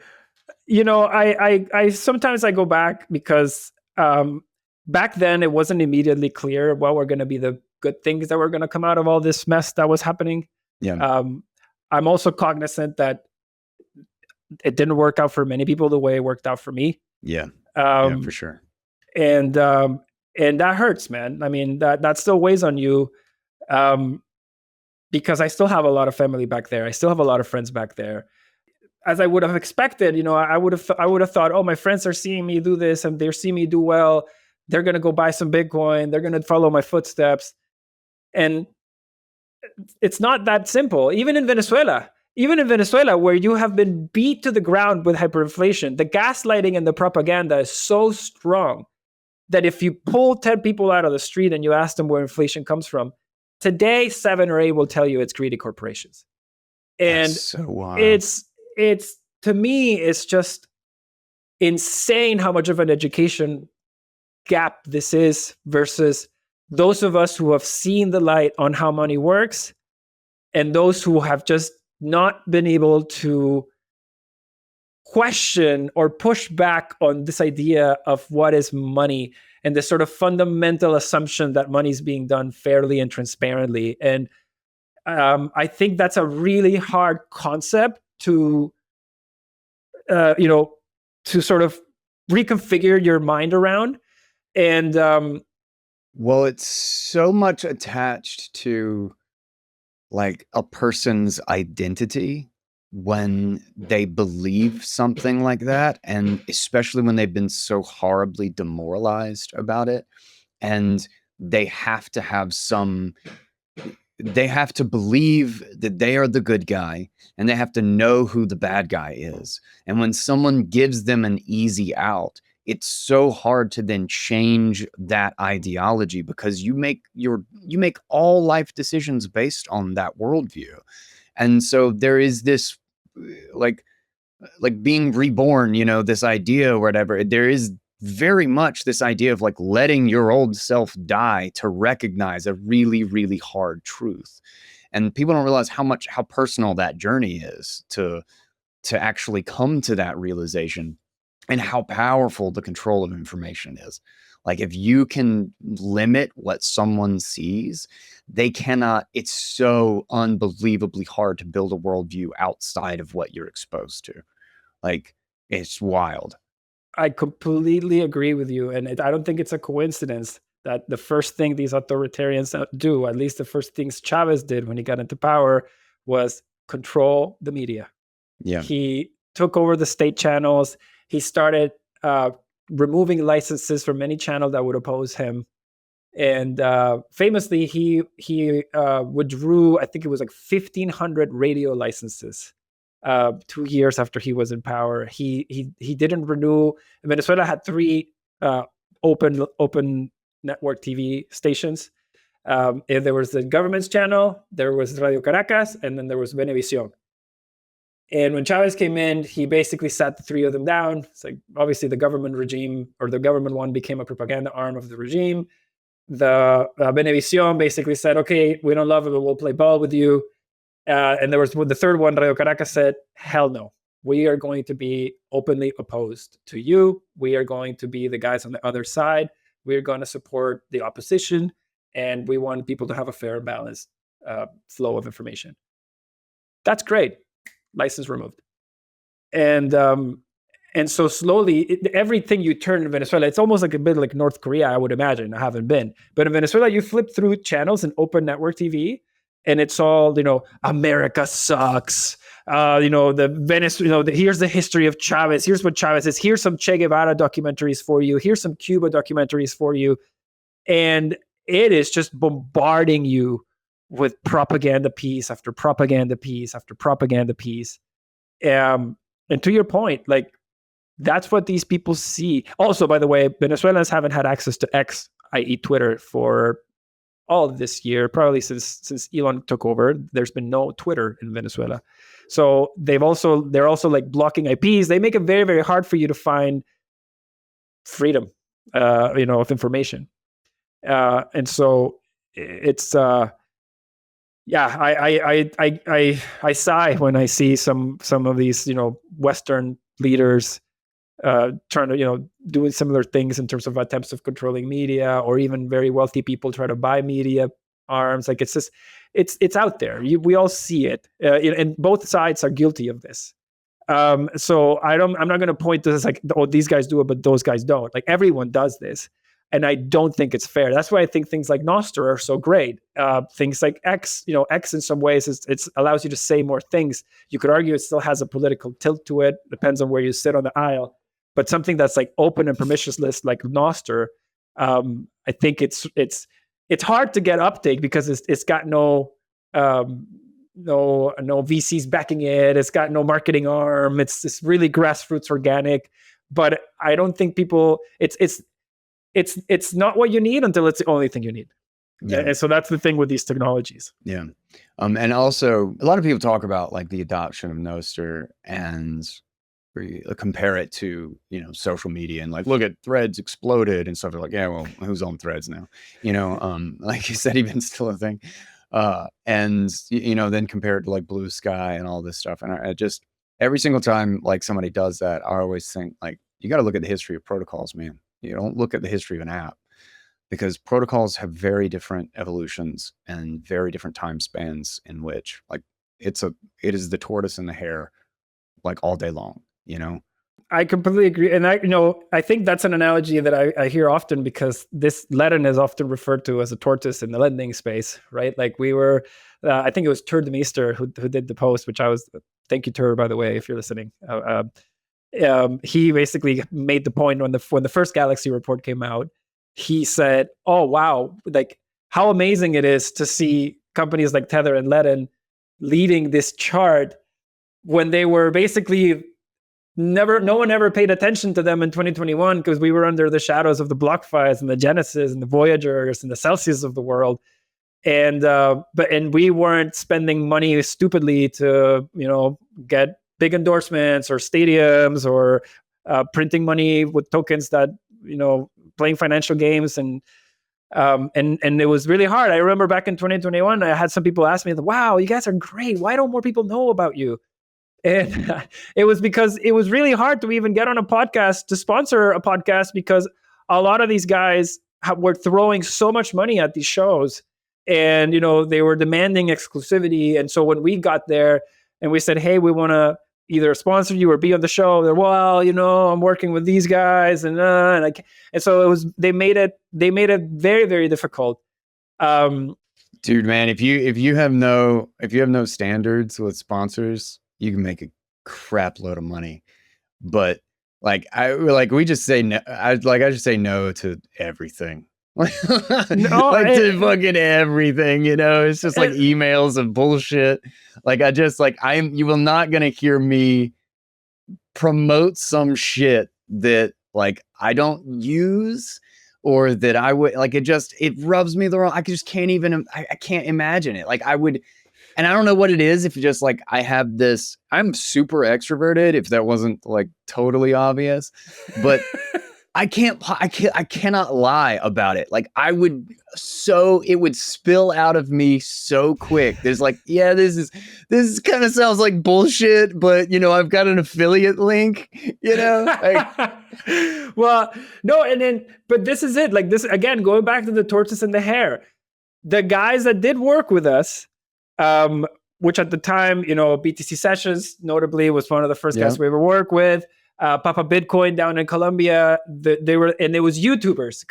sometimes I go back because back then it wasn't immediately clear what were going to be the good things that were going to come out of all this mess that was happening. Yeah. I'm also cognizant that it didn't work out for many people the way it worked out for me. Yeah. Yeah, for sure. And that hurts, man. I mean, that still weighs on you. Because I still have a lot of family back there. I still have a lot of friends back there. As I would have expected, I would have thought, oh, my friends are seeing me do this and they're seeing me do well. They're going to go buy some Bitcoin. They're going to follow my footsteps. And it's not that simple. Even in Venezuela, where you have been beat to the ground with hyperinflation, the gaslighting and the propaganda is so strong that if you pull 10 people out of the street and you ask them where inflation comes from, today 7 or 8 will tell you it's greedy corporations. And that's so wild. It's to me, it's just insane how much of an education gap this is versus those of us who have seen the light on how money works and those who have just not been able to question or push back on this idea of what is money and this sort of fundamental assumption that money is being done fairly and transparently. And I think that's a really hard concept to sort of reconfigure your mind around. And well, it's so much attached to like a person's identity when they believe something like that, and especially when they've been so horribly demoralized about it, and they have to believe that they are the good guy, and they have to know who the bad guy is. And when someone gives them an easy out, it's so hard to then change that ideology, because you make all life decisions based on that worldview. And so there is this like being reborn, this idea or whatever. There is very much this idea of like letting your old self die to recognize a really, really hard truth. And people don't realize how personal that journey is to actually come to that realization, and how powerful the control of information is. Like if you can limit what someone sees, they cannot. It's so unbelievably hard to build a worldview outside of what you're exposed to. Like it's wild. I completely agree with you. And I don't think it's a coincidence that the first thing these authoritarians do, at least the first things Chavez did when he got into power, was control the media. Yeah. He took over the state channels. He started removing licenses from any channel that would oppose him. And famously, he withdrew, I think it was like 1,500 radio licenses 2 years after he was in power. He didn't renew. Venezuela had 3 open network TV stations. And there was the government's channel, there was Radio Caracas, and then there was Venevisión. And when Chavez came in, he basically sat the 3 of them down. It's like, obviously the government regime, or the government one, became a propaganda arm of the regime. The Venevisión basically said, okay, we don't love it, but we'll play ball with you. And there was the third one, Radio Caracas, said, hell no. We are going to be openly opposed to you. We are going to be the guys on the other side. We're going to support the opposition. And we want people to have a fair and balanced flow of information. That's great. License removed. And so slowly, everything you turn in Venezuela, it's almost like a bit like North Korea, I would imagine. I haven't been. But in Venezuela, you flip through channels and open network TV, and it's all, America sucks. Here's the history of Chavez. Here's what Chavez is. Here's some Che Guevara documentaries for you. Here's some Cuba documentaries for you. And it is just bombarding you with propaganda piece after propaganda piece after propaganda piece. And to your point, like, that's what these people see. Also, by the way, Venezuelans haven't had access to X, i.e. Twitter, for all of this year, probably since Elon took over. There's been no Twitter in Venezuela. So they're also like blocking IPs. They make it very, very hard for you to find freedom, of information. And so it's I sigh when I see some of these Western leaders trying to doing similar things in terms of attempts of controlling media, or even very wealthy people try to buy media arms. Like, it's just it's out there. We all see it, and both sides are guilty of this. So I'm not going to point to this like, oh, these guys do it, but those guys don't. Like, everyone does this. And I don't think it's fair. That's why I think things like Nostr are so great. Things like X, X in some ways it allows you to say more things. You could argue it still has a political tilt to it. Depends on where you sit on the aisle. But something that's like open and permissionless, like Nostr, I think it's hard to get uptake because it's got no VCs backing it. It's got no marketing arm. It's really grassroots organic. But I don't think people. It's not what you need until it's the only thing you need. Yeah. And so that's the thing with these technologies. Yeah. And also, a lot of people talk about like the adoption of Nostr and compare it to, social media and like, look at Threads exploded and stuff. They're like, yeah, well, who's on Threads now? Like you said, even still a thing. And, then compare it to like Blue Sky and all this stuff. And I just, every single time like somebody does that, I always think like, you got to look at the history of protocols, man. You don't look at the history of an app, because protocols have very different evolutions and very different time spans in which like it is the tortoise and the hare like all day long, I completely agree. And I think that's an analogy that I hear often, because this Ledn is often referred to as a tortoise in the lending space, right? Like we were, I think it was Tur de Meester who did the post, which thank you, Tur, by the way, if you're listening. He basically made the point when the first Galaxy report came out. He said, "Oh wow, like how amazing it is to see companies like Tether and Letin leading this chart when they were basically no one ever paid attention to them in 2021 because we were under the shadows of the BlockFis and the Genesis and the Voyagers and the Celsius of the world, and we weren't spending money stupidly to get big endorsements or stadiums or printing money with tokens that playing financial games and it was really hard. I remember back in 2021, I had some people ask me, "Wow, you guys are great. Why don't more people know about you?" And it was because it was really hard to even get on a podcast, to sponsor a podcast, because a lot of these guys were throwing so much money at these shows, and they were demanding exclusivity. And so when we got there and we said, "Hey, we want to either sponsor you or be on the show," they're, "Well, I'm working with these guys," and so they made it very, very difficult. Dude, man, if you have no standards with sponsors, you can make a crap load of money. But we just say no. I just say no to everything. No, Like to fucking everything, you know, it's just like emails of bullshit. Like you will not gonna hear me promote some shit that like I don't use or that I would like. It rubs me the wrong. I just can't even, I can't imagine it. Like I would, and I don't know what it is. If just like I have this, I'm super extroverted. If that wasn't like totally obvious, but I cannot lie about it. Like it would spill out of me so quick. There's like, yeah, this kind of sounds like bullshit, but you know, I've got an affiliate link, you know? Like, well, no, but this is it. Like this, again, going back to the tortoise and the hare, the guys that did work with us, which at the time, you know, BTC Sessions notably was one of the first guys we ever worked with. Papa Bitcoin down in Colombia, they were, and it was YouTubers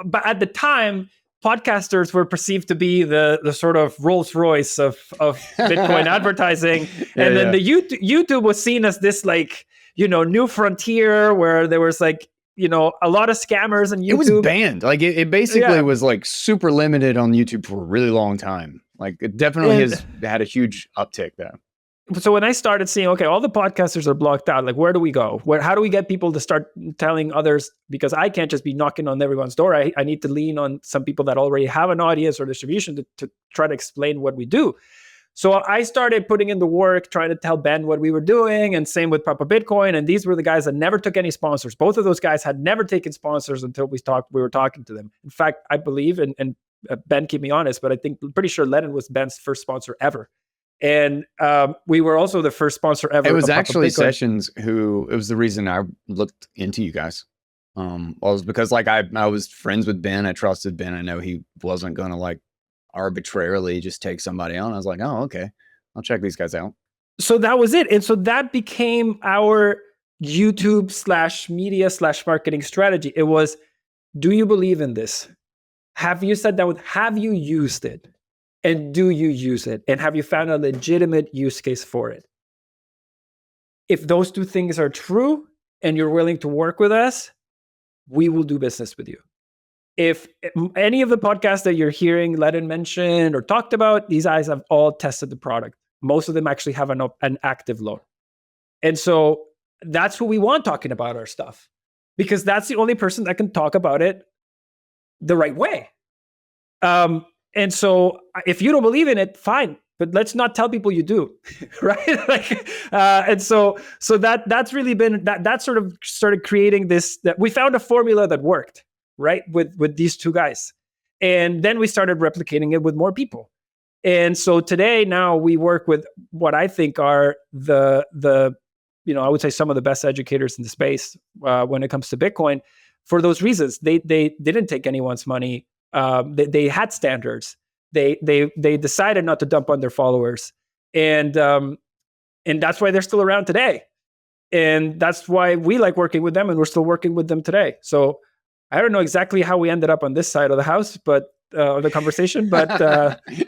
but at the time, podcasters were perceived to be the sort of Rolls Royce of Bitcoin advertising, and then the YouTube was seen as this like, you know, new frontier where there was like, you know, a lot of scammers on YouTube. It was banned. Like it basically was like super limited on YouTube for a really long time. Like it definitely has had a huge uptick there. So when I started seeing, okay, all the podcasters are blocked out, like where do we go? How do we get people to start telling others? Because I can't just be knocking on everyone's door. I need to lean on some people that already have an audience or distribution to try to explain what we do. So I started putting in the work, trying to tell Ben what we were doing, and same with Papa Bitcoin. And these were the guys that never took any sponsors. Both of those guys had never taken sponsors until we were talking to them. In fact, I believe, and Ben, keep me honest, but I'm pretty sure Ledn was Ben's first sponsor ever. And we were also the first sponsor ever. It was actually Sessions it was the reason I looked into you guys. Was because like I was friends with Ben. I trusted Ben. I know he wasn't going to like arbitrarily just take somebody on. I was like, oh, okay, I'll check these guys out. So that was it. And so that became our YouTube /media /marketing strategy. It was, do you believe in this? Have you sat down with, have you used it? And do you use it? And have you found a legitimate use case for it? If those two things are true and you're willing to work with us, we will do business with you. If any of the podcasts that you're hearing Ledn mentioned or talked about, these guys have all tested the product. Most of them actually have an active loan. And so that's who we want talking about our stuff, because that's the only person that can talk about it the right way. And so if you don't believe in it, fine, but let's not tell people you do, right? Like, and so that's really been, that sort of started creating this, that we found a formula that worked, right? With these two guys. And then we started replicating it with more people. And so today, now we work with what I think are the I would say some of the best educators in the space when it comes to Bitcoin. For those reasons, they didn't take anyone's money. They had standards. They decided not to dump on their followers, and that's why they're still around today. And that's why we like working with them, and we're still working with them today. So I don't know exactly how we ended up on this side of the house, but the conversation, but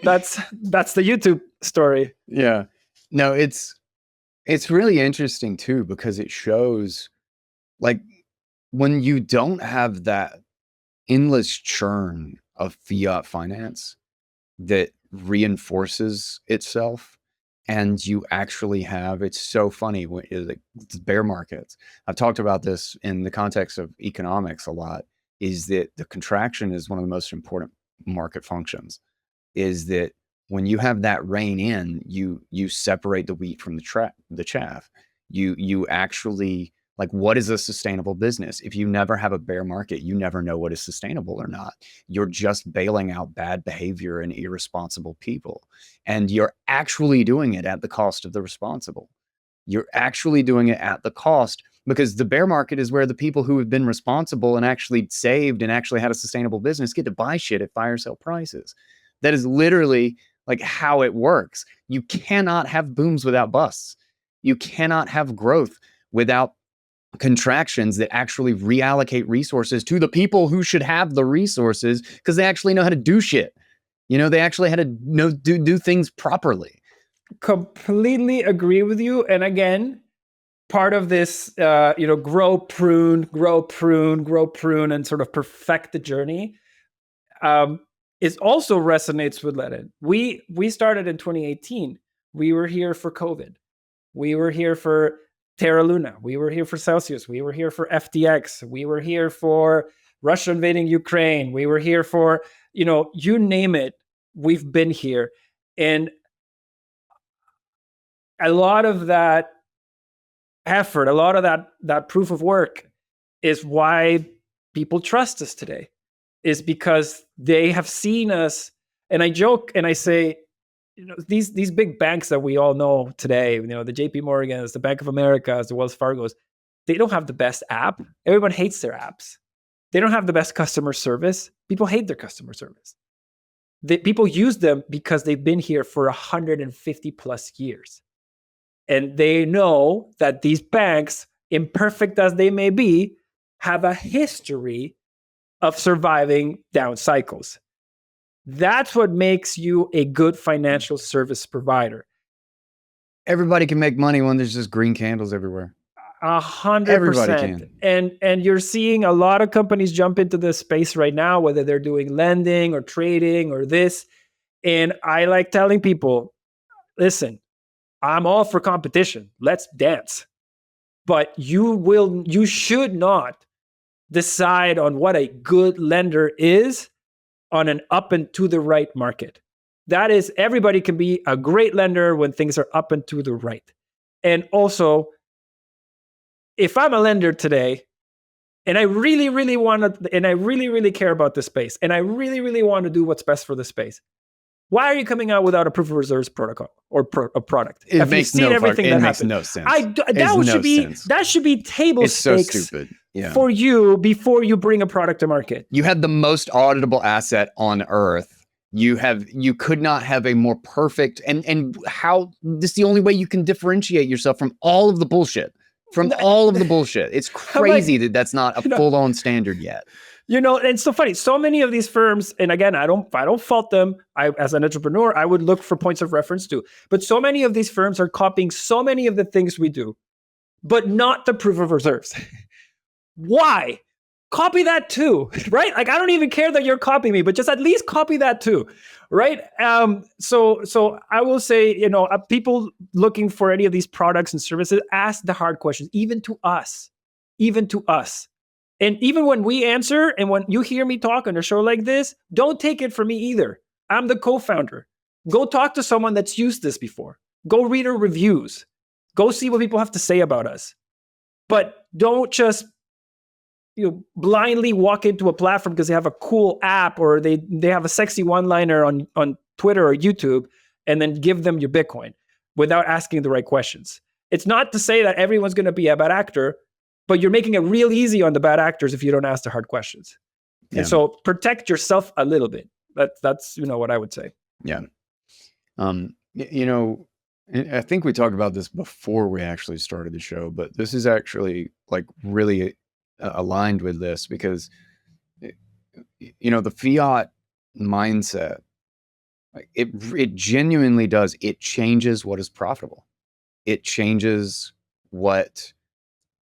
that's the YouTube story. Yeah, no, it's really interesting too, because it shows like when you don't have that endless churn of fiat finance that reinforces itself, and you actually have, it's so funny when it's bear markets. I've talked about this in the context of economics a lot, is that the contraction is one of the most important market functions. Is that when you have that rein in, you separate the wheat from the chaff. You actually, like, what is a sustainable business? If you never have a bear market, you never know what is sustainable or not. You're just bailing out bad behavior and irresponsible people. And you're actually doing it at the cost of the responsible. You're actually doing it at the cost, because the bear market is where the people who have been responsible and actually saved and actually had a sustainable business get to buy shit at fire sale prices. That is literally like how it works. You cannot have booms without busts. You cannot have growth without contractions that actually reallocate resources to the people who should have the resources, because they actually know how to do shit. You know, they actually had to do things properly. Completely agree with you. And again, part of this, grow, prune, and sort of perfect the journey it also resonates with Ledn. We started in 2018. We were here for COVID. We were here for Terra Luna. We were here for Celsius. We were here for FTX. We were here for Russia invading Ukraine. We were here for, you name it. We've been here. And a lot of that effort, a lot of that proof of work is why people trust us today, is because they have seen us. And I joke and I say, these big banks that we all know today, the JP Morgans, the Bank of Americas, the Wells Fargos, they don't have the best app. Everyone hates their apps. They don't have the best customer service. People hate their customer service. People use them because they've been here for 150 plus years. And they know that these banks, imperfect as they may be, have a history of surviving down cycles. That's what makes you a good financial service provider. Everybody can make money when there's just green candles everywhere. 100%. Everybody can. And you're seeing a lot of companies jump into this space right now, whether they're doing lending or trading or this. And I like telling people, listen, I'm all for competition. Let's dance. But you should not decide on what a good lender is on an up and to the right market. That is, everybody can be a great lender when things are up and to the right. And also, if I'm a lender today, and I really, really want to, and I really, really care about this space, and I really, really want to do what's best for the space, why are you coming out without a proof of reserves protocol or a product? It makes no sense. That should be table stakes. So stupid. Yeah. For you before you bring a product to market. You had the most auditable asset on earth. You could not have a more perfect and how this is the only way you can differentiate yourself from all of the bullshit. It's crazy that's not a full-on standard yet. And it's so funny. So many of these firms, and again, I don't fault them. As an entrepreneur, I would look for points of reference too. But so many of these firms are copying so many of the things we do, but not the proof of reserves. Why? Copy that too, right? Like, I don't even care that you're copying me, but just at least copy that too, right? So I will say, people looking for any of these products and services, ask the hard questions, even to us. And even when we answer, and when you hear me talk on a show like this, don't take it from me either. I'm the co-founder. Go talk to someone that's used this before. Go read our reviews. Go see what people have to say about us. But don't just blindly walk into a platform because they have a cool app or they have a sexy one-liner on Twitter or YouTube, and then give them your Bitcoin without asking the right questions. It's not to say that everyone's going to be a bad actor, but you're making it real easy on the bad actors if you don't ask the hard questions. Yeah. And so protect yourself a little bit. That's what I would say. Yeah. I think we talked about this before we actually started the show, but this is actually like really aligned with this because, the fiat mindset, it genuinely does. It changes what is profitable. It changes what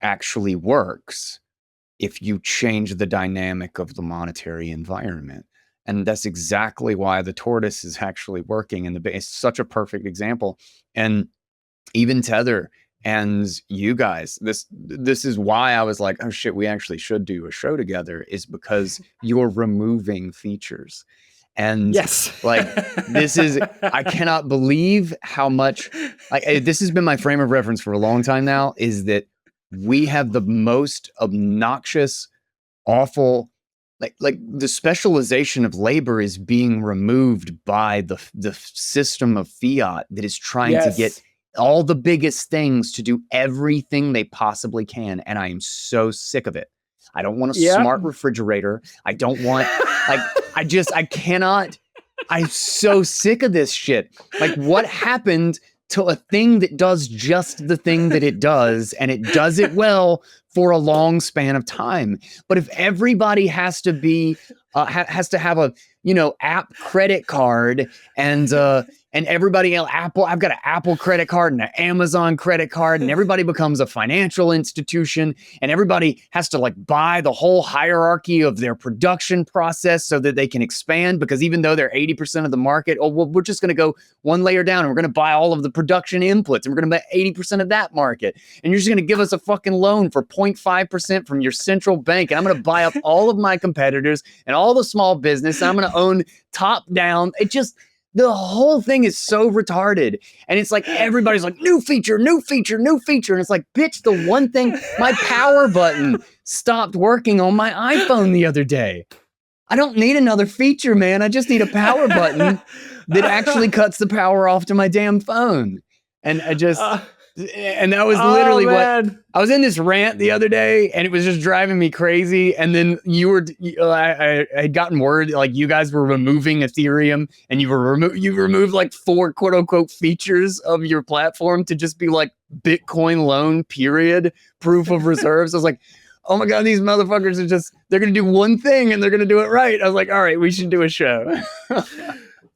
actually works if you change the dynamic of the monetary environment. And that's exactly why the Tortoise is actually working. And it's such a perfect example. And even Tether and you guys, this is why I was like, oh shit, we actually should do a show together, is because you're removing features. And yes, I cannot believe how much, this has been my frame of reference for a long time now, is that we have the most obnoxious, awful, like the specialization of labor is being removed by the system of fiat that is trying to get all the biggest things to do everything they possibly can. And I am so sick of it. I don't want a smart refrigerator. I don't want, I cannot, I'm so sick of this shit. Like, what happened to a thing that does just the thing that it does, and it does it well for a long span of time? But if everybody has to be, has to have a, app credit card and, and everybody else, Apple, I've got an Apple credit card and an Amazon credit card, and everybody becomes a financial institution, and everybody has to like buy the whole hierarchy of their production process so that they can expand, because even though they're 80% of the market, oh, well, we're just going to go one layer down and we're going to buy all of the production inputs and we're going to buy 80% of that market. And you're just going to give us a fucking loan for 0.5% from your central bank. And I'm going to buy up all of my competitors and all the small business. And I'm going to own top down. It just, the whole thing is so retarded. And it's like everybody's like, new feature, new feature, new feature. And it's like, bitch, the one thing, my power button stopped working on my iPhone the other day. I don't need another feature, man. I just need a power button that actually cuts the power off to my damn phone. And I just... and that was literally what I was in this rant the other day, and it was just driving me crazy. And then I had gotten word like you guys were removing Ethereum, and you removed like 4 quote unquote features of your platform to just be like Bitcoin loan period proof of reserves. I was like, oh my God, these motherfuckers are just, they're going to do one thing and they're going to do it right. I was like, all right, we should do a show.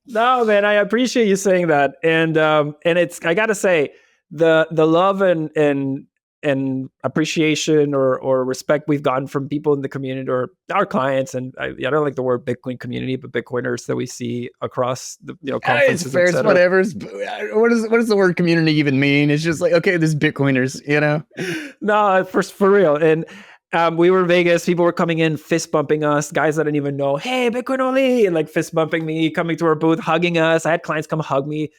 No, man, I appreciate you saying that. And it's, I got to say, the love and appreciation or respect we've gotten from people in the community or our clients, and I don't like the word Bitcoin community, but Bitcoiners that we see across the conferences. It's fair, it's whatever. What does the word community even mean? It's just like, okay, there's Bitcoiners, No, for real. And we were in Vegas. People were coming in, fist bumping us. Guys I didn't even know. Hey, Bitcoin only, and like fist bumping me, coming to our booth, hugging us. I had clients come hug me,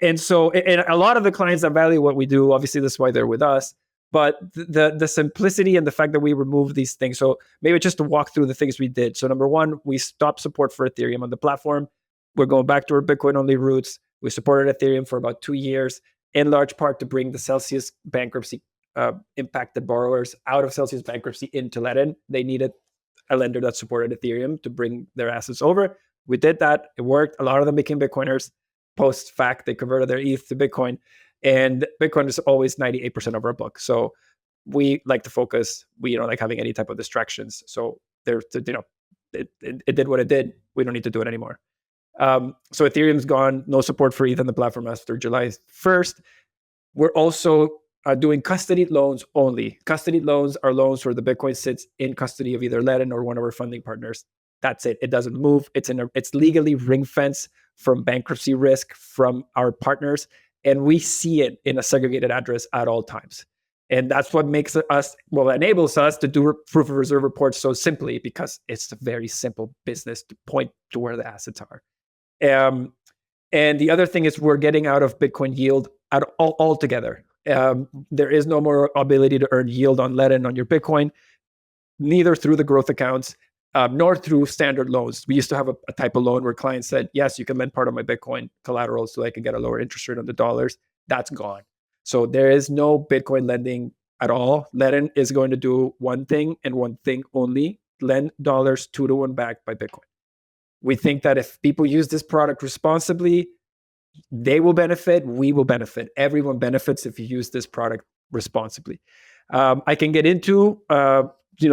and so a lot of the clients that value what we do, obviously that's why they're with us. But the simplicity and the fact that we remove these things. So maybe just to walk through the things we did. So number one, we stopped support for Ethereum on the platform. We're going back to our Bitcoin only roots. We supported Ethereum for about 2 years, in large part to bring the Celsius bankruptcy impacted borrowers out of Celsius bankruptcy into Ledn. They needed a lender that supported Ethereum to bring their assets over. We did that. It worked. A lot of them became Bitcoiners. Post fact, they converted their ETH to Bitcoin, and Bitcoin is always 98% of our book. So we like to focus. We don't like having any type of distractions. So it did what it did. We don't need to do it anymore. So Ethereum's gone. No support for ETH on the platform after July 1st. We're also doing custody loans only. Custody loans are loans where the Bitcoin sits in custody of either Ledn or one of our funding partners. That's it. It doesn't move. It's legally ring fenced from bankruptcy risk from our partners, and we see it in a segregated address at all times. And that's what enables us to do proof of reserve reports so simply, because it's a very simple business to point to where the assets are. And the other thing is we're getting out of Bitcoin yield altogether. There is no more ability to earn yield on Ledn on your Bitcoin, neither through the growth accounts, nor through standard loans. We used to have a type of loan where clients said, yes, you can lend part of my Bitcoin collateral so I can get a lower interest rate on the dollars. That's gone. So there is no Bitcoin lending at all. Ledn is going to do one thing and one thing only: lend dollars 2-to-1 back by Bitcoin. We think that if people use this product responsibly, they will benefit, we will benefit. Everyone benefits if you use this product responsibly. I can get into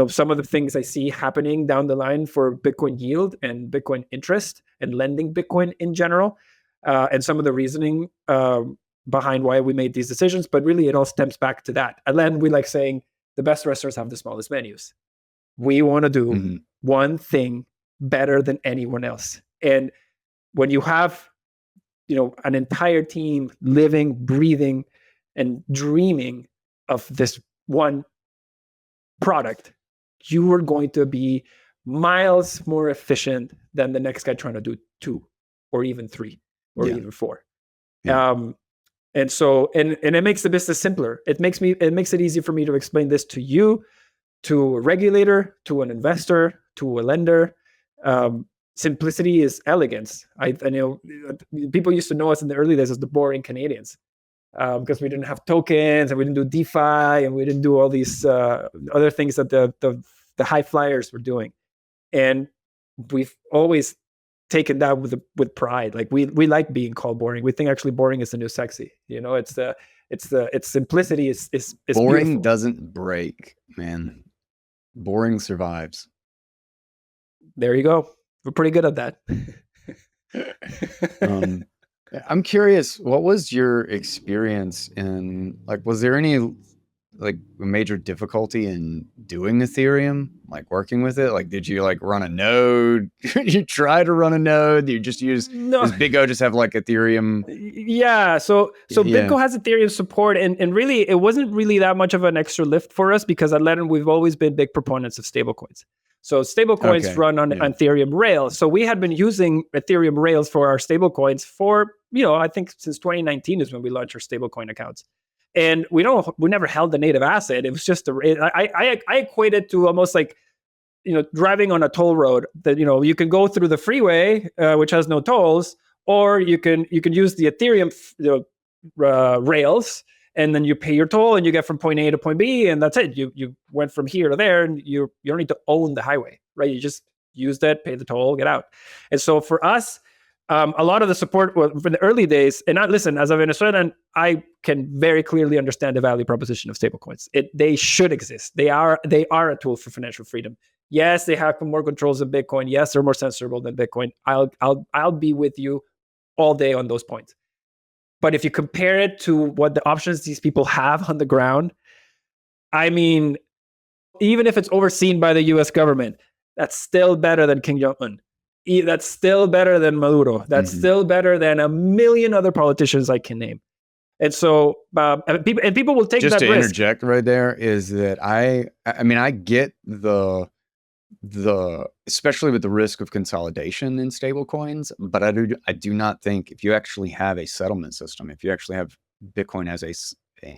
some of the things I see happening down the line for Bitcoin yield and Bitcoin interest and lending Bitcoin in general, and some of the reasoning behind why we made these decisions. But really, it all stems back to that. At Ledn, we like saying the best restaurants have the smallest menus. We want to do one thing better than anyone else. And when you have an entire team living, breathing, and dreaming of this one product, you are going to be miles more efficient than the next guy trying to do 2 or even 3 or even 4. And so it makes the business simpler. It makes it easy for me to explain this to you, to a regulator, to an investor, to a lender. Simplicity is elegance. I know people used to know us in the early days as the boring Canadians, because we didn't have tokens and we didn't do DeFi and we didn't do all these other things that the high flyers were doing. And we've always taken that with pride. Like we like being called boring. We think actually boring is the new sexy. It's simplicity is boring. Beautiful. Doesn't break, man. Boring survives. There you go. We're pretty good at that. I'm curious, what was your experience in, like, was there any like major difficulty in doing Ethereum, like working with it? Like, did you like run a node? Did you try to run a node? Do you just use, No. does BitGo just have like Ethereum? Yeah, so Yeah. BitGo has Ethereum support, and really it wasn't really that much of an extra lift for us because at Ledn we've always been big proponents of stablecoins. So stablecoins Okay. run on Ethereum Rails. So we had been using Ethereum Rails for our stablecoins for, I think since 2019 is when we launched our stablecoin accounts. And we never held the native asset. It was just I equate it to almost like, driving on a toll road that, you can go through the freeway, which has no tolls, or you can use the Ethereum rails, and then you pay your toll and you get from point A to point B, and that's it. You went from here to there, and you don't need to own the highway, right? You just use that, pay the toll, get out. And so for us, a lot of the support was from the early days. And listen, as a Venezuelan, I can very clearly understand the value proposition of stablecoins. They should exist. They are a tool for financial freedom. Yes, they have more controls than Bitcoin. Yes, they're more censorable than Bitcoin. I'll be with you all day on those points. But if you compare it to what the options these people have on the ground, I mean, even if it's overseen by the U.S. government, that's still better than Kim Jong-un. That's still better than Maduro. That's still better than a million other politicians I can name. And so, people will take just that to risk. Interject right there is that I mean, I get the especially with the risk of consolidation in stable coins, but I do not think if you actually have a settlement system, if you actually have Bitcoin as a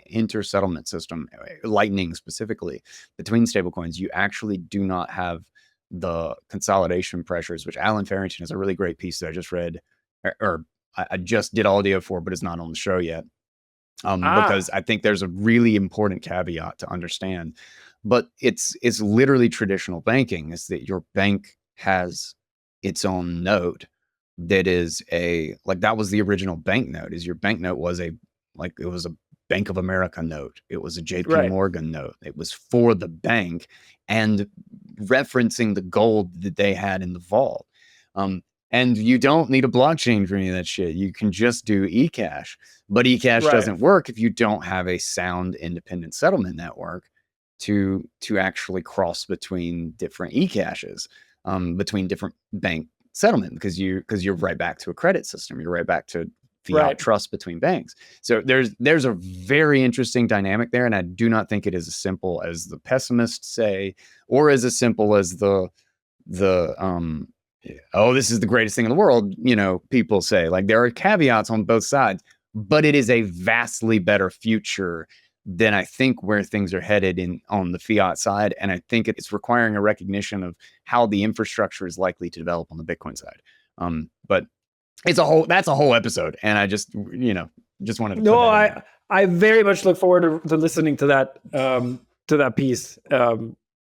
inter-settlement system, Lightning specifically, between stablecoins, you actually do not have the consolidation pressures, which Alan Farrington has a really great piece that I just read, or I just did audio for, but it's not on the show yet. Because I think there's a really important caveat to understand. But it's literally traditional banking, is that your bank has its own note that is that was the original bank note. Is your bank note was it was a Bank of America note. It was a JP Morgan note. It was for the bank and referencing the gold that they had in the vault. And you don't need a blockchain for any of that shit. You can just do eCash. But eCash doesn't work if you don't have a sound independent settlement network to actually cross between different eCashes, between different bank settlement, because you're right back to a credit system. You're right back to fiat trust between banks. So there's a very interesting dynamic there, and I do not think it is as simple as the pessimists say, or as simple as the oh, this is the greatest thing in the world, people say. Like, there are caveats on both sides, but it is a vastly better future than I think where things are headed on the fiat side. And I think it's requiring a recognition of how the infrastructure is likely to develop on the Bitcoin side. But that's a whole episode. And I just wanted to put that in. I very much look forward to listening to that piece.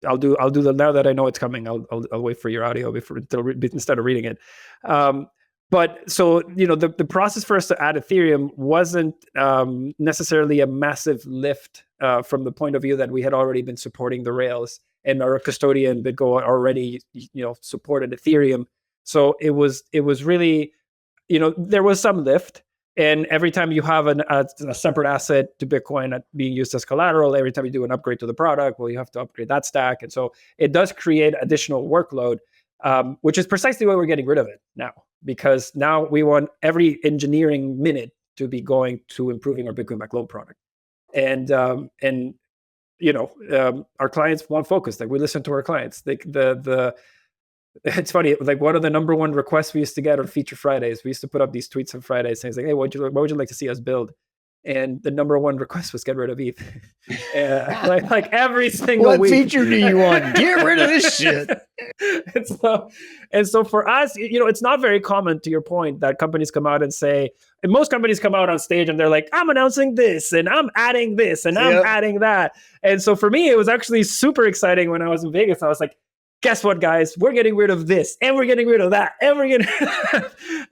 I'll do that now that I know it's coming. I'll wait for your audio instead of reading it. But so, the process for us to add Ethereum wasn't necessarily a massive lift from the point of view that we had already been supporting the Rails, and our custodian BitGo already supported Ethereum. So it was really, there was some lift. And every time you have a separate asset to Bitcoin being used as collateral, every time you do an upgrade to the product, well, you have to upgrade that stack. And so it does create additional workload, which is precisely why we're getting rid of it now. Because now we want every engineering minute to be going to improving our Bitcoin backed loan product. And our clients want focus. Like, we listen to our clients. It's funny, like, one of the number one requests we used to get on Feature Fridays, we used to put up these tweets on Fridays saying, like, hey, what would you like to see us build? And the number one request was get rid of ETH. like every single week. What feature do you want? Get rid of this shit. and so for us, it's not very common, to your point, that companies come out and say, and most companies come out on stage and they're like, I'm announcing this and I'm adding this and I'm adding that. And so for me, it was actually super exciting when I was in Vegas. I was like, guess what, guys? We're getting rid of this, and we're getting rid of that, and we're getting.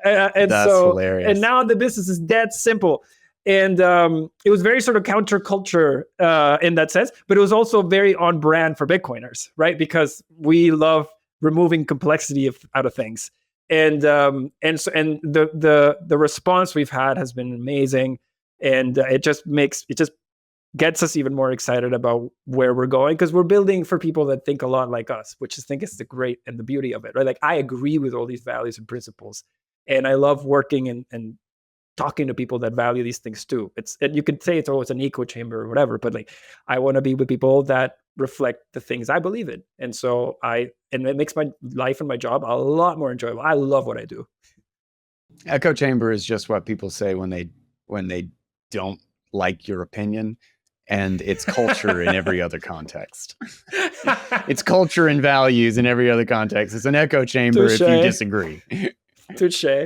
That's hilarious. And now the business is dead simple, and it was very sort of counterculture in that sense, but it was also very on brand for Bitcoiners, right? Because we love removing complexity out of things, the response we've had has been amazing, and it just gets us even more excited about where we're going, because we're building for people that think a lot like us, which I think is the great and the beauty of it, right? Like, I agree with all these values and principles, and I love working and talking to people that value these things too. And you could say it's an echo chamber or whatever, but like, I want to be with people that reflect the things I believe in, and it makes my life and my job a lot more enjoyable. I love what I do. Echo chamber is just what people say when they don't like your opinion. And it's culture in every other context. It's culture and values in every other context. It's an echo chamber if you disagree. Touche. Yeah,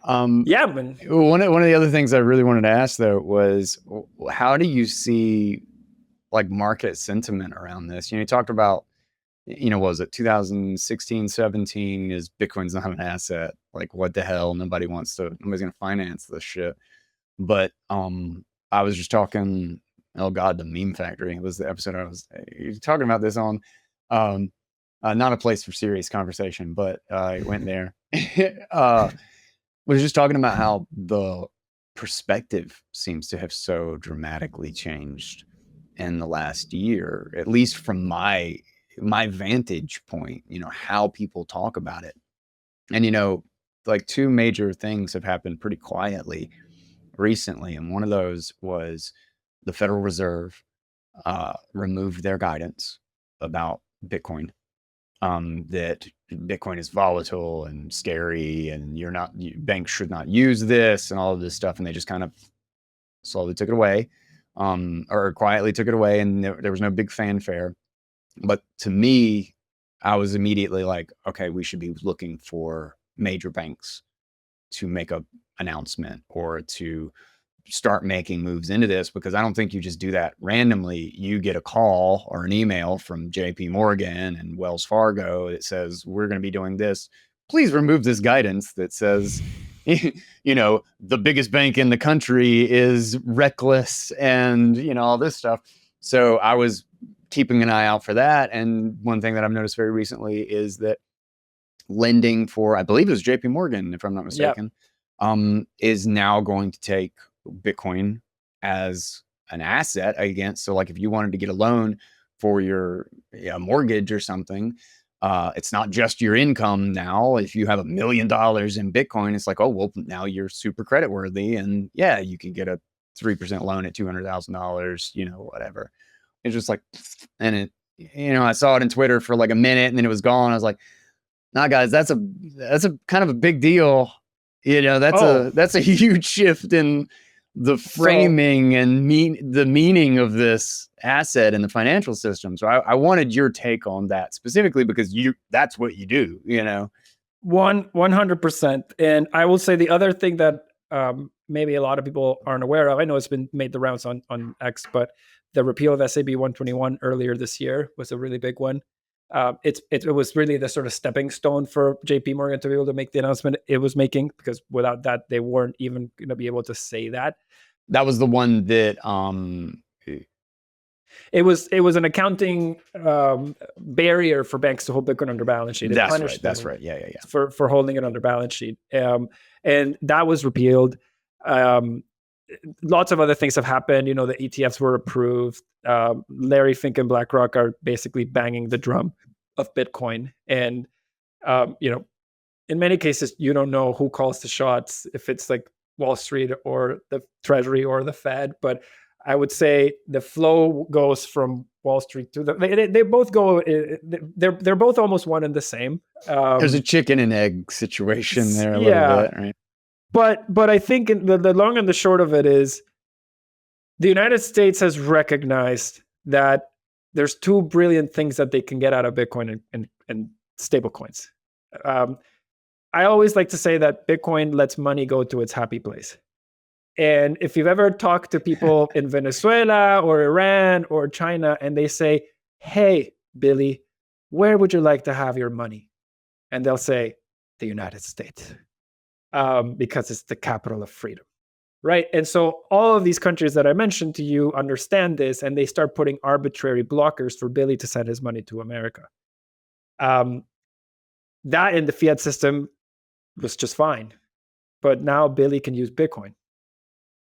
man. One of the other things I really wanted to ask, though, was how do you see like market sentiment around this? You talked about, what was it, 2016, 17 is Bitcoin's not an asset. Like, what the hell? Nobody's going to finance this shit. But I was just talking, oh God, the Meme Factory was the episode I was talking about this on. Not a place for serious conversation, but I went there. Was just talking about how the perspective seems to have so dramatically changed in the last year, at least from my vantage point, how people talk about it. And, like, two major things have happened pretty quietly recently, and one of those was the Federal Reserve removed their guidance about Bitcoin, that Bitcoin is volatile and scary, and banks should not use this, and all of this stuff, and they just kind of slowly took it away, or quietly took it away, and there was no big fanfare. But to me, I was immediately like, okay, we should be looking for major banks to make a announcement or to start making moves into this, because I don't think you just do that randomly. You get a call or an email from JP Morgan and Wells Fargo that says, we're going to be doing this. Please remove this guidance that says, the biggest bank in the country is reckless and, all this stuff. So I was keeping an eye out for that. And one thing that I've noticed very recently is that lending for, I believe it was JP Morgan, if I'm not mistaken, is now going to take Bitcoin as an asset against. So like, if you wanted to get a loan for your mortgage or something, it's not just your income now. If you have $1 million in Bitcoin, it's like, oh, well, now you're super credit worthy, and yeah, you can get a 3% loan at $200,000, whatever. It's just like, and it, I saw it in Twitter for like a minute, and then it was gone. I was like, nah, guys, that's a kind of a big deal. That's a huge shift in the framing and the meaning of this asset in the financial system. So I wanted your take on that specifically, because that's what you do, 100%. And I will say the other thing that maybe a lot of people aren't aware of, I know it's been made the rounds on X, but the repeal of SAB 121 earlier this year was a really big one. It was really the sort of stepping stone for JP Morgan to be able to make the announcement it was making, because without that, they weren't even going to be able to say that. That was the one that it was an accounting barrier for banks to hold Bitcoin on their balance sheet. That's right. Yeah. For holding it on their balance sheet, and that was repealed. Lots of other things have happened. The ETFs were approved. Larry Fink and BlackRock are basically banging the drum of Bitcoin. And, in many cases, you don't know who calls the shots, if it's like Wall Street or the Treasury or the Fed. But I would say the flow goes from Wall Street to they both go, they're both almost one and the same. There's a chicken and egg situation there a little bit, right? But I think the long and the short of it is, the United States has recognized that there's two brilliant things that they can get out of Bitcoin and stable coins. I always like to say that Bitcoin lets money go to its happy place. And if you've ever talked to people in Venezuela or Iran or China, and they say, hey, Billy, where would you like to have your money? And they'll say, the United States. Because it's the capital of freedom, right? And so all of these countries that I mentioned to you understand this, and they start putting arbitrary blockers for Billy to send his money to America. That in the fiat system was just fine. But now Billy can use Bitcoin.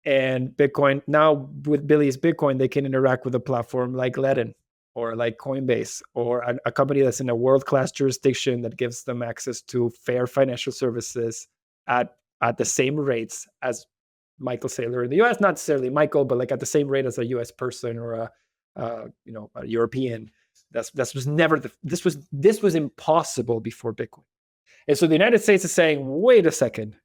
And Bitcoin, now with Billy's Bitcoin, they can interact with a platform like Ledn or like Coinbase or a company that's in a world-class jurisdiction that gives them access to fair financial services at the same rates as Michael Saylor in the US, not necessarily Michael, but like at the same rate as a US person or a European. This was impossible before Bitcoin. And so the United States is saying, wait a second,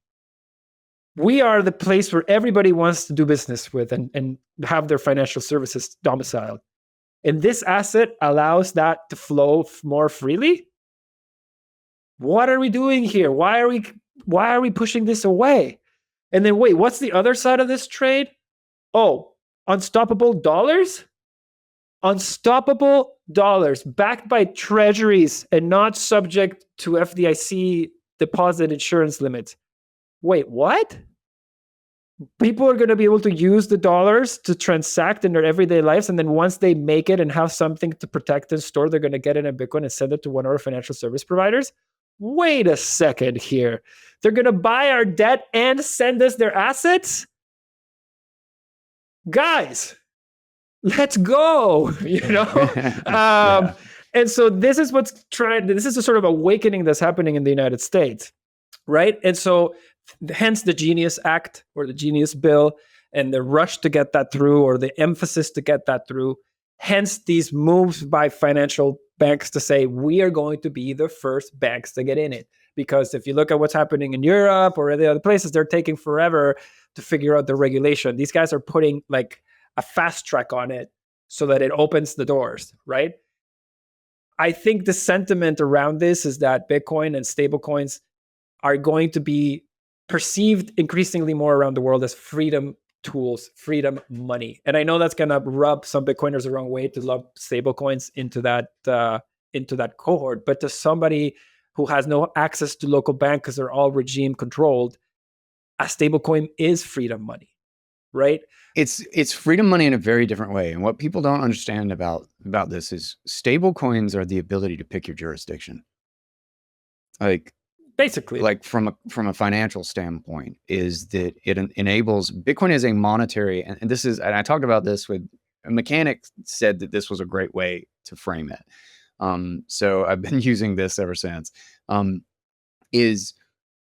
we are the place where everybody wants to do business with and have their financial services domiciled. And this asset allows that to flow more freely. What are we doing here? Why are we pushing this away? And then wait, what's the other side of this trade? Oh, unstoppable dollars? Unstoppable dollars backed by treasuries and not subject to FDIC deposit insurance limits. Wait, what? People are going to be able to use the dollars to transact in their everyday lives. And then once they make it and have something to protect and store, they're going to get it in Bitcoin and send it to one of our financial service providers. Wait a second here. They're going to buy our debt and send us their assets? Guys, let's go, Yeah. And so this is this is a sort of awakening that's happening in the United States, right? And so hence the Genius Act or the Genius Bill and the rush to get that through or the emphasis to get that through. Hence these moves by financial banks to say, we are going to be the first banks to get in it. Because if you look at what's happening in Europe or the other places, they're taking forever to figure out the regulation. These guys are putting like a fast track on it so that it opens the doors, right? I think the sentiment around this is that Bitcoin and stablecoins are going to be perceived increasingly more around the world as freedom tools, freedom money. And I know that's going to rub some Bitcoiners the wrong way to lump stablecoins into that cohort. But to somebody who has no access to local bank because they're all regime controlled, a stablecoin is freedom money, right? It's freedom money in a very different way. And what people don't understand about this is stable coins are the ability to pick your jurisdiction. Like basically, like from a financial standpoint, is that it enables Bitcoin as a monetary, and I talked about this with a mechanic said that this was a great way to frame it. So I've been using this ever since. Is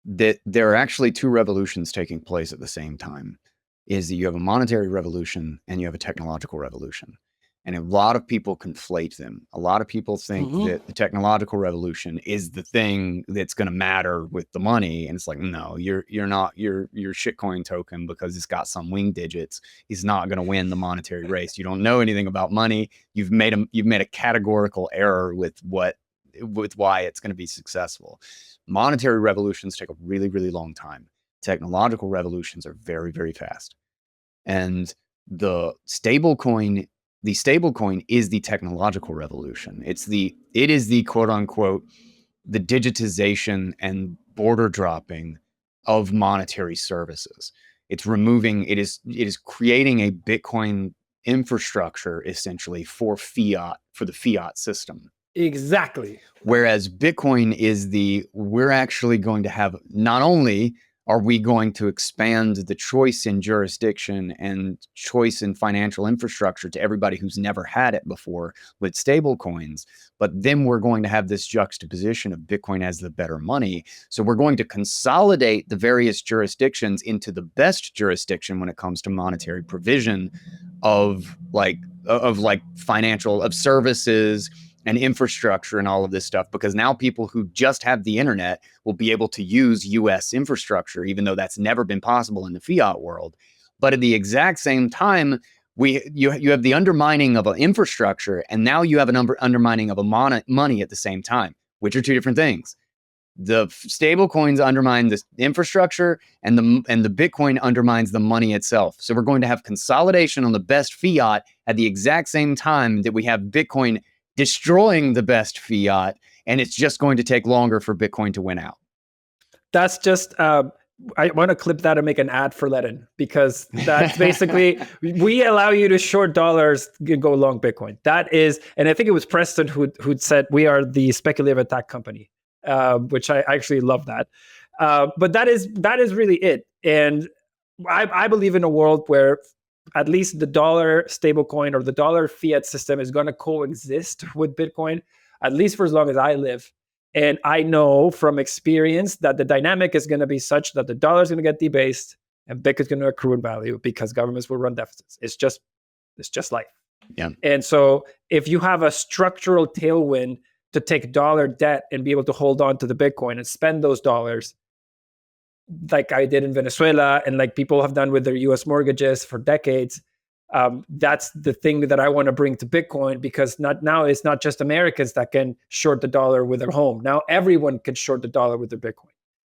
that there are actually two revolutions taking place at the same time. Is that you have a monetary revolution and you have a technological revolution. And a lot of people conflate them. A lot of people think that the technological revolution is the thing that's going to matter with the money. And it's like, no, you're not your shitcoin token because it's got some wing digits is not going to win the monetary race. You don't know anything about money. You've made a categorical error with why it's going to be successful. Monetary revolutions take a really, really long time. Technological revolutions are very, very fast. And the stablecoin is the technological revolution. It is the quote unquote, the digitization and border dropping of monetary services. It is creating a Bitcoin infrastructure essentially for the fiat system. Exactly. Whereas Bitcoin is we're actually going to have, not only are we going to expand the choice in jurisdiction and choice in financial infrastructure to everybody who's never had it before with stable coins, but then we're going to have this juxtaposition of Bitcoin as the better money. So we're going to consolidate the various jurisdictions into the best jurisdiction when it comes to monetary provision of financial services and infrastructure and all of this stuff, because now people who just have the internet will be able to use US infrastructure, even though that's never been possible in the fiat world. But at the exact same time, you have the undermining of an infrastructure, and now you have an undermining of a money at the same time, which are two different things. The stable coins undermine the infrastructure, and the Bitcoin undermines the money itself. So we're going to have consolidation on the best fiat at the exact same time that we have Bitcoin destroying the best fiat, and it's just going to take longer for Bitcoin to win out. That's just I want to clip that and make an ad for Ledn, because that's basically, we allow you to short dollars and go long Bitcoin. That is, and I think it was Preston who'd said we are the speculative attack company, which I actually love that. But that is really it. And I believe in a world where at least the dollar stablecoin or the dollar fiat system is going to coexist with Bitcoin, at least for as long as I live. And I know from experience that the dynamic is going to be such that the dollar is going to get debased and Bitcoin is going to accrue in value because governments will run deficits. It's just life. Yeah. And so if you have a structural tailwind to take dollar debt and be able to hold on to the Bitcoin and spend those dollars, like I did in Venezuela and like people have done with their US mortgages for decades, that's the thing that I want to bring to Bitcoin, because now it's not just Americans that can short the dollar with their home. Now everyone can short the dollar with their Bitcoin,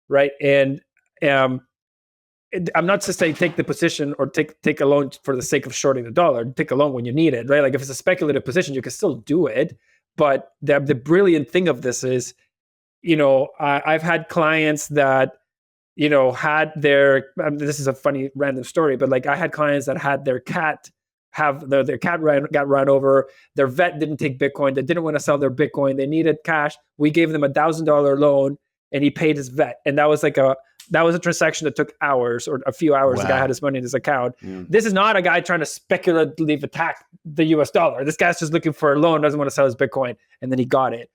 right? And I'm not just saying take the position or take a loan for the sake of shorting the dollar. Take a loan when you need it, right? Like if it's a speculative position, you can still do it. But the brilliant thing of this is, I've had clients that had their, this is a funny random story, but like I had clients that had their cat their cat got run over. Their vet didn't take Bitcoin. They didn't want to sell their Bitcoin. They needed cash. We gave them $1,000 loan and he paid his vet. And that was a transaction that took hours or a few hours. Wow. The guy had his money in his account. Yeah. This is not a guy trying to speculatively attack the US dollar. This guy's just looking for a loan, doesn't want to sell his Bitcoin. And then he got it.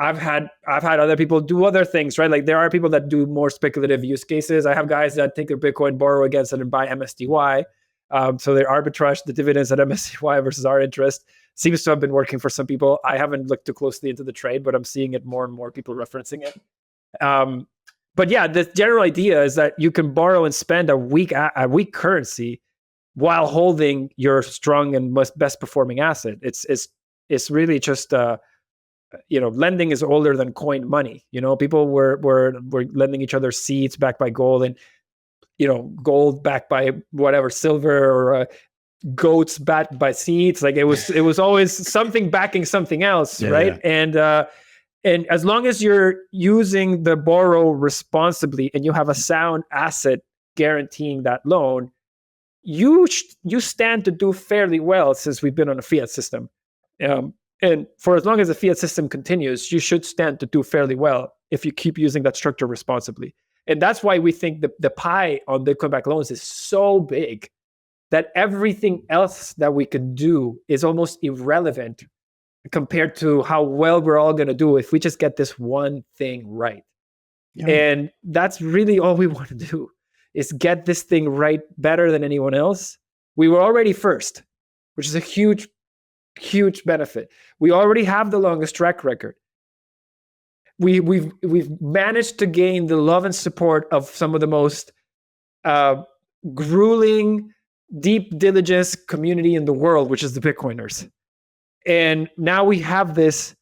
I've had other people do other things, right? Like there are people that do more speculative use cases. I have guys that take their Bitcoin, borrow against it, and buy MSTY. So they arbitrage the dividends at MSTY versus our interest. Seems to have been working for some people. I haven't looked too closely into the trade, but I'm seeing it more and more people referencing it. But yeah, the general idea is that you can borrow and spend a weak currency while holding your strong and best performing asset. It's really just lending is older than coined money. People were lending each other seeds backed by gold, and gold backed by whatever, silver, or goats backed by seeds. Like it was always something backing something else, yeah, right? Yeah. And as long as you're using the borrow responsibly and you have a sound asset guaranteeing that loan, you stand to do fairly well, since we've been on a fiat system. And for as long as the fiat system continues, you should stand to do fairly well if you keep using that structure responsibly. And that's why we think the pie on Bitcoin-backed loans is so big that everything else that we could do is almost irrelevant compared to how well we're all going to do if we just get this one thing right. Yeah. And that's really all we want to do, is get this thing right better than anyone else. We were already first, which is a huge benefit. We already have the longest track record. We've managed to gain the love and support of some of the most grueling, deep diligence community in the world, which is the Bitcoiners. And now we have this,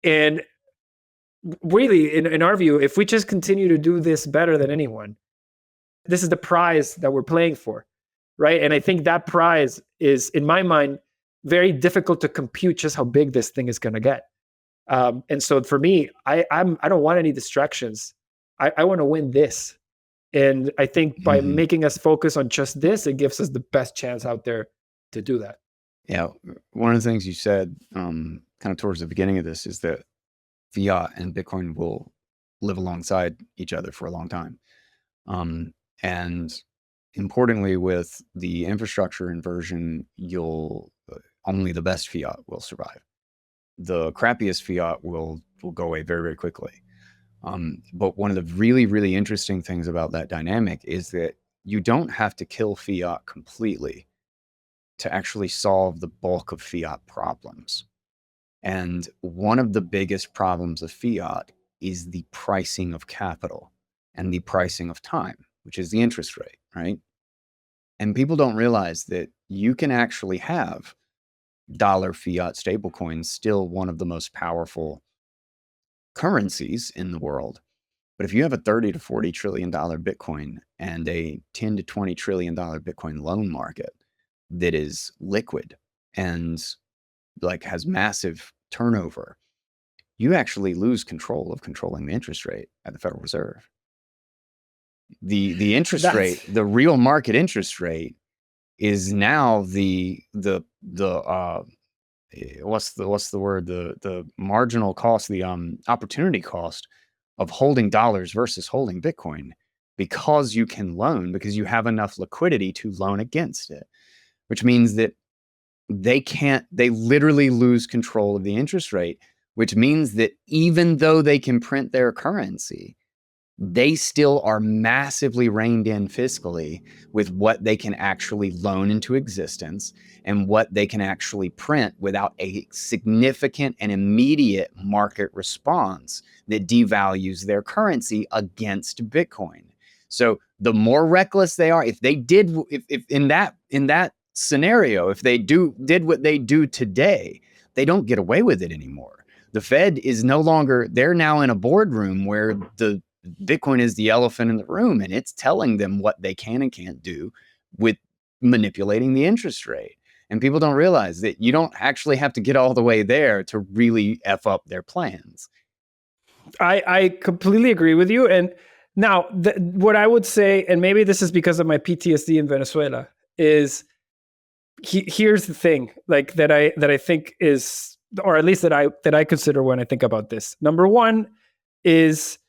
and really, in our view, if we just continue to do this better than anyone, this is the prize that we're playing for, right? And I think that prize is, in my mind, very difficult to compute just how big this thing is going to get. And so for me, I don't want any distractions. I want to win this. And I think by making us focus on just this, it gives us the best chance out there to do that. Yeah. One of the things you said kind of towards the beginning of this is that fiat and Bitcoin will live alongside each other for a long time. And importantly, with the infrastructure inversion, only the best fiat will survive. The crappiest fiat will go away very, very quickly. But one of the really, really interesting things about that dynamic is that you don't have to kill fiat completely to actually solve the bulk of fiat problems. And one of the biggest problems of fiat is the pricing of capital and the pricing of time, which is the interest rate, right? And people don't realize that you can actually have dollar fiat stablecoins, still one of the most powerful currencies in the world. But if you have a $30 to $40 trillion Bitcoin and a $10 to $20 trillion Bitcoin loan market that is liquid and like has massive turnover, you actually lose control of controlling the interest rate at the Federal Reserve. The interest rate, the real market interest rate, is now the what's the word, the marginal cost, the opportunity cost of holding dollars versus holding Bitcoin, because you can loan, because you have enough liquidity to loan against it, which means that they literally lose control of the interest rate, which means that even though they can print their currency, they still are massively reined in fiscally with what they can actually loan into existence and what they can actually print without a significant and immediate market response that devalues their currency against Bitcoin. So the more reckless they are, if in that scenario, if they did what they do today, they don't get away with it anymore. The Fed is no longer, they're now in a boardroom where the Bitcoin is the elephant in the room, and it's telling them what they can and can't do with manipulating the interest rate. And people don't realize that you don't actually have to get all the way there to really F up their plans. I completely agree with you. And now what I would say, and maybe this is because of my PTSD in Venezuela, is here's the thing, like that I think is, or at least that I consider when I think about this. Number one is,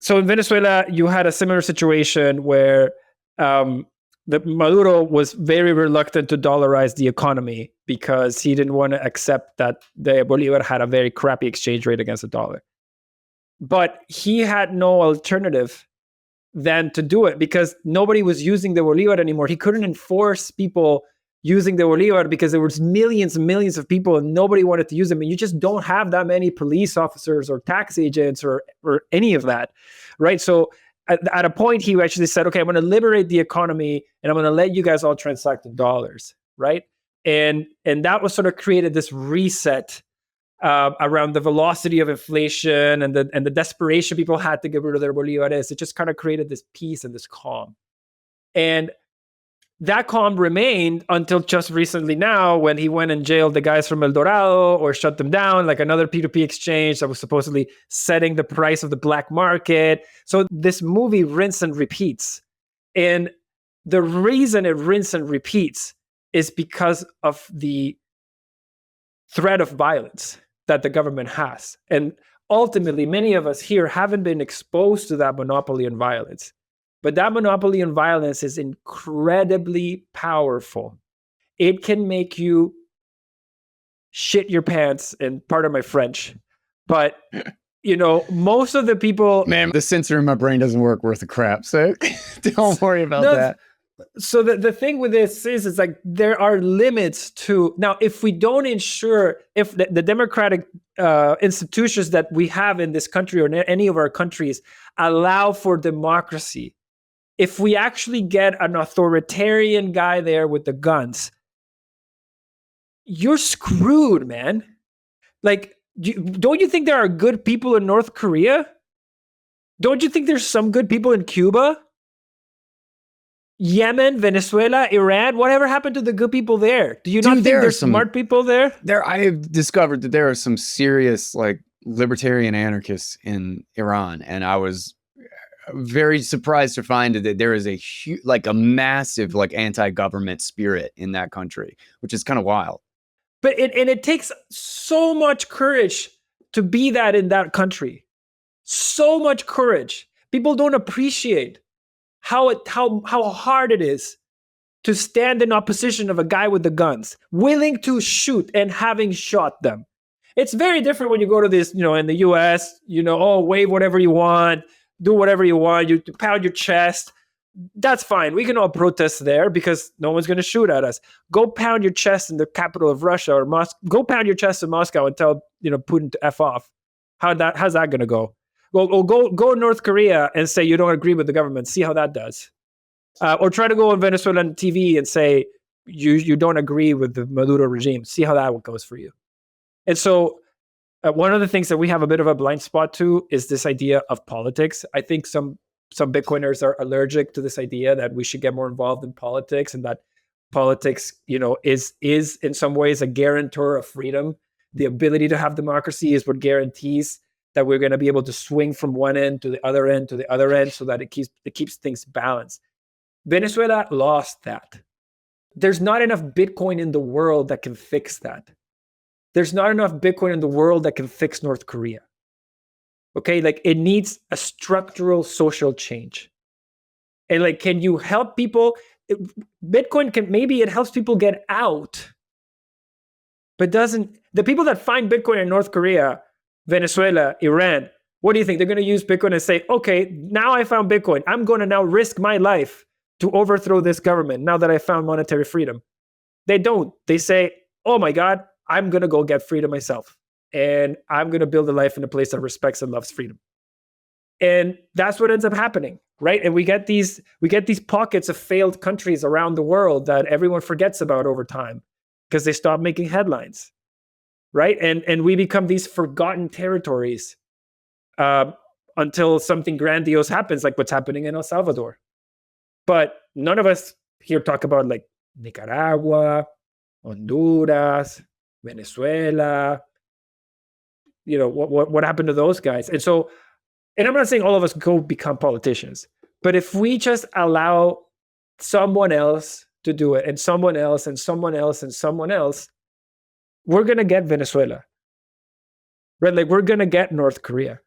so in Venezuela, you had a similar situation where the Maduro was very reluctant to dollarize the economy because he didn't want to accept that the Bolivar had a very crappy exchange rate against the dollar. But he had no alternative than to do it because nobody was using the Bolivar anymore. He couldn't enforce people using the Bolivar because there was millions and millions of people and nobody wanted to use them. And you just don't have that many police officers or tax agents or any of that, right? So at a point, he actually said, okay, I'm going to liberate the economy and I'm going to let you guys all transact in dollars, right? And that was sort of created this reset around the velocity of inflation and the desperation people had to get rid of their Bolivares. It just kind of created this peace and this calm. And that calm remained until just recently now when he went and jailed the guys from El Dorado or shut them down, like another P2P exchange that was supposedly setting the price of the black market. So this movie rinse and repeats. And the reason it rinse and repeats is because of the threat of violence that the government has. And ultimately, many of us here haven't been exposed to that monopoly on violence. But that monopoly on violence is incredibly powerful. It can make you shit your pants, and pardon my French. But, most of the people... Man, the sensor in my brain doesn't work worth a crap, so don't worry about that. So the thing with this is like there are limits to... Now, if we don't ensure, if the democratic institutions that we have in this country or in any of our countries allow for democracy, if we actually get an authoritarian guy there with the guns, you're screwed, man. Like, don't you think there are good people in North Korea? Don't you think there's some good people in Cuba? Yemen, Venezuela, Iran? Whatever happened to the good people there? Do you not think there's smart people there? I have discovered that there are some serious, like, libertarian anarchists in Iran, and I was very surprised to find that there is a massive anti-government spirit in that country, which is kind of wild. But it takes so much courage to be that in that country. So much courage. People don't appreciate how hard it is to stand in opposition of a guy with the guns, willing to shoot and having shot them. It's very different when you go to this, in the US, wave whatever you want, do whatever you want, you pound your chest. That's fine. We can all protest there because no one's going to shoot at us. Go pound your chest in the capital of Russia or Moscow. Go pound your chest in Moscow and tell Putin to F off. How's that going to go? Go North Korea and say you don't agree with the government. See how that does. Or try to go on Venezuelan TV and say you don't agree with the Maduro regime. See how that goes for you. And so one of the things that we have a bit of a blind spot to is this idea of politics. I think some Bitcoiners are allergic to this idea that we should get more involved in politics, and that politics, is in some ways a guarantor of freedom. The ability to have democracy is what guarantees that we're going to be able to swing from one end to the other end to the other end so that it keeps things balanced. Venezuela lost that. There's not enough Bitcoin in the world that can fix that. There's not enough Bitcoin in the world that can fix North Korea. Okay, like it needs a structural social change. And like, can you help people? Bitcoin can, maybe it helps people get out, but doesn't. The people that find Bitcoin in North Korea, Venezuela, Iran, what do you think? They're going to use Bitcoin and say, okay, now I found Bitcoin. I'm going to now risk my life to overthrow this government now that I found monetary freedom. They don't. They say, oh my God, I'm going to go get freedom myself. And I'm going to build a life in a place that respects and loves freedom. And that's what ends up happening, right? And we get these pockets of failed countries around the world that everyone forgets about over time because they stop making headlines, right? And we become these forgotten territories until something grandiose happens, like what's happening in El Salvador. But none of us here talk about like Nicaragua, Honduras, Venezuela. You know, what happened to those guys? And so, and I'm not saying all of us go become politicians, but if we just allow someone else to do it, and someone else, and someone else, and someone else, we're going to get Venezuela, right? Like we're going to get North Korea.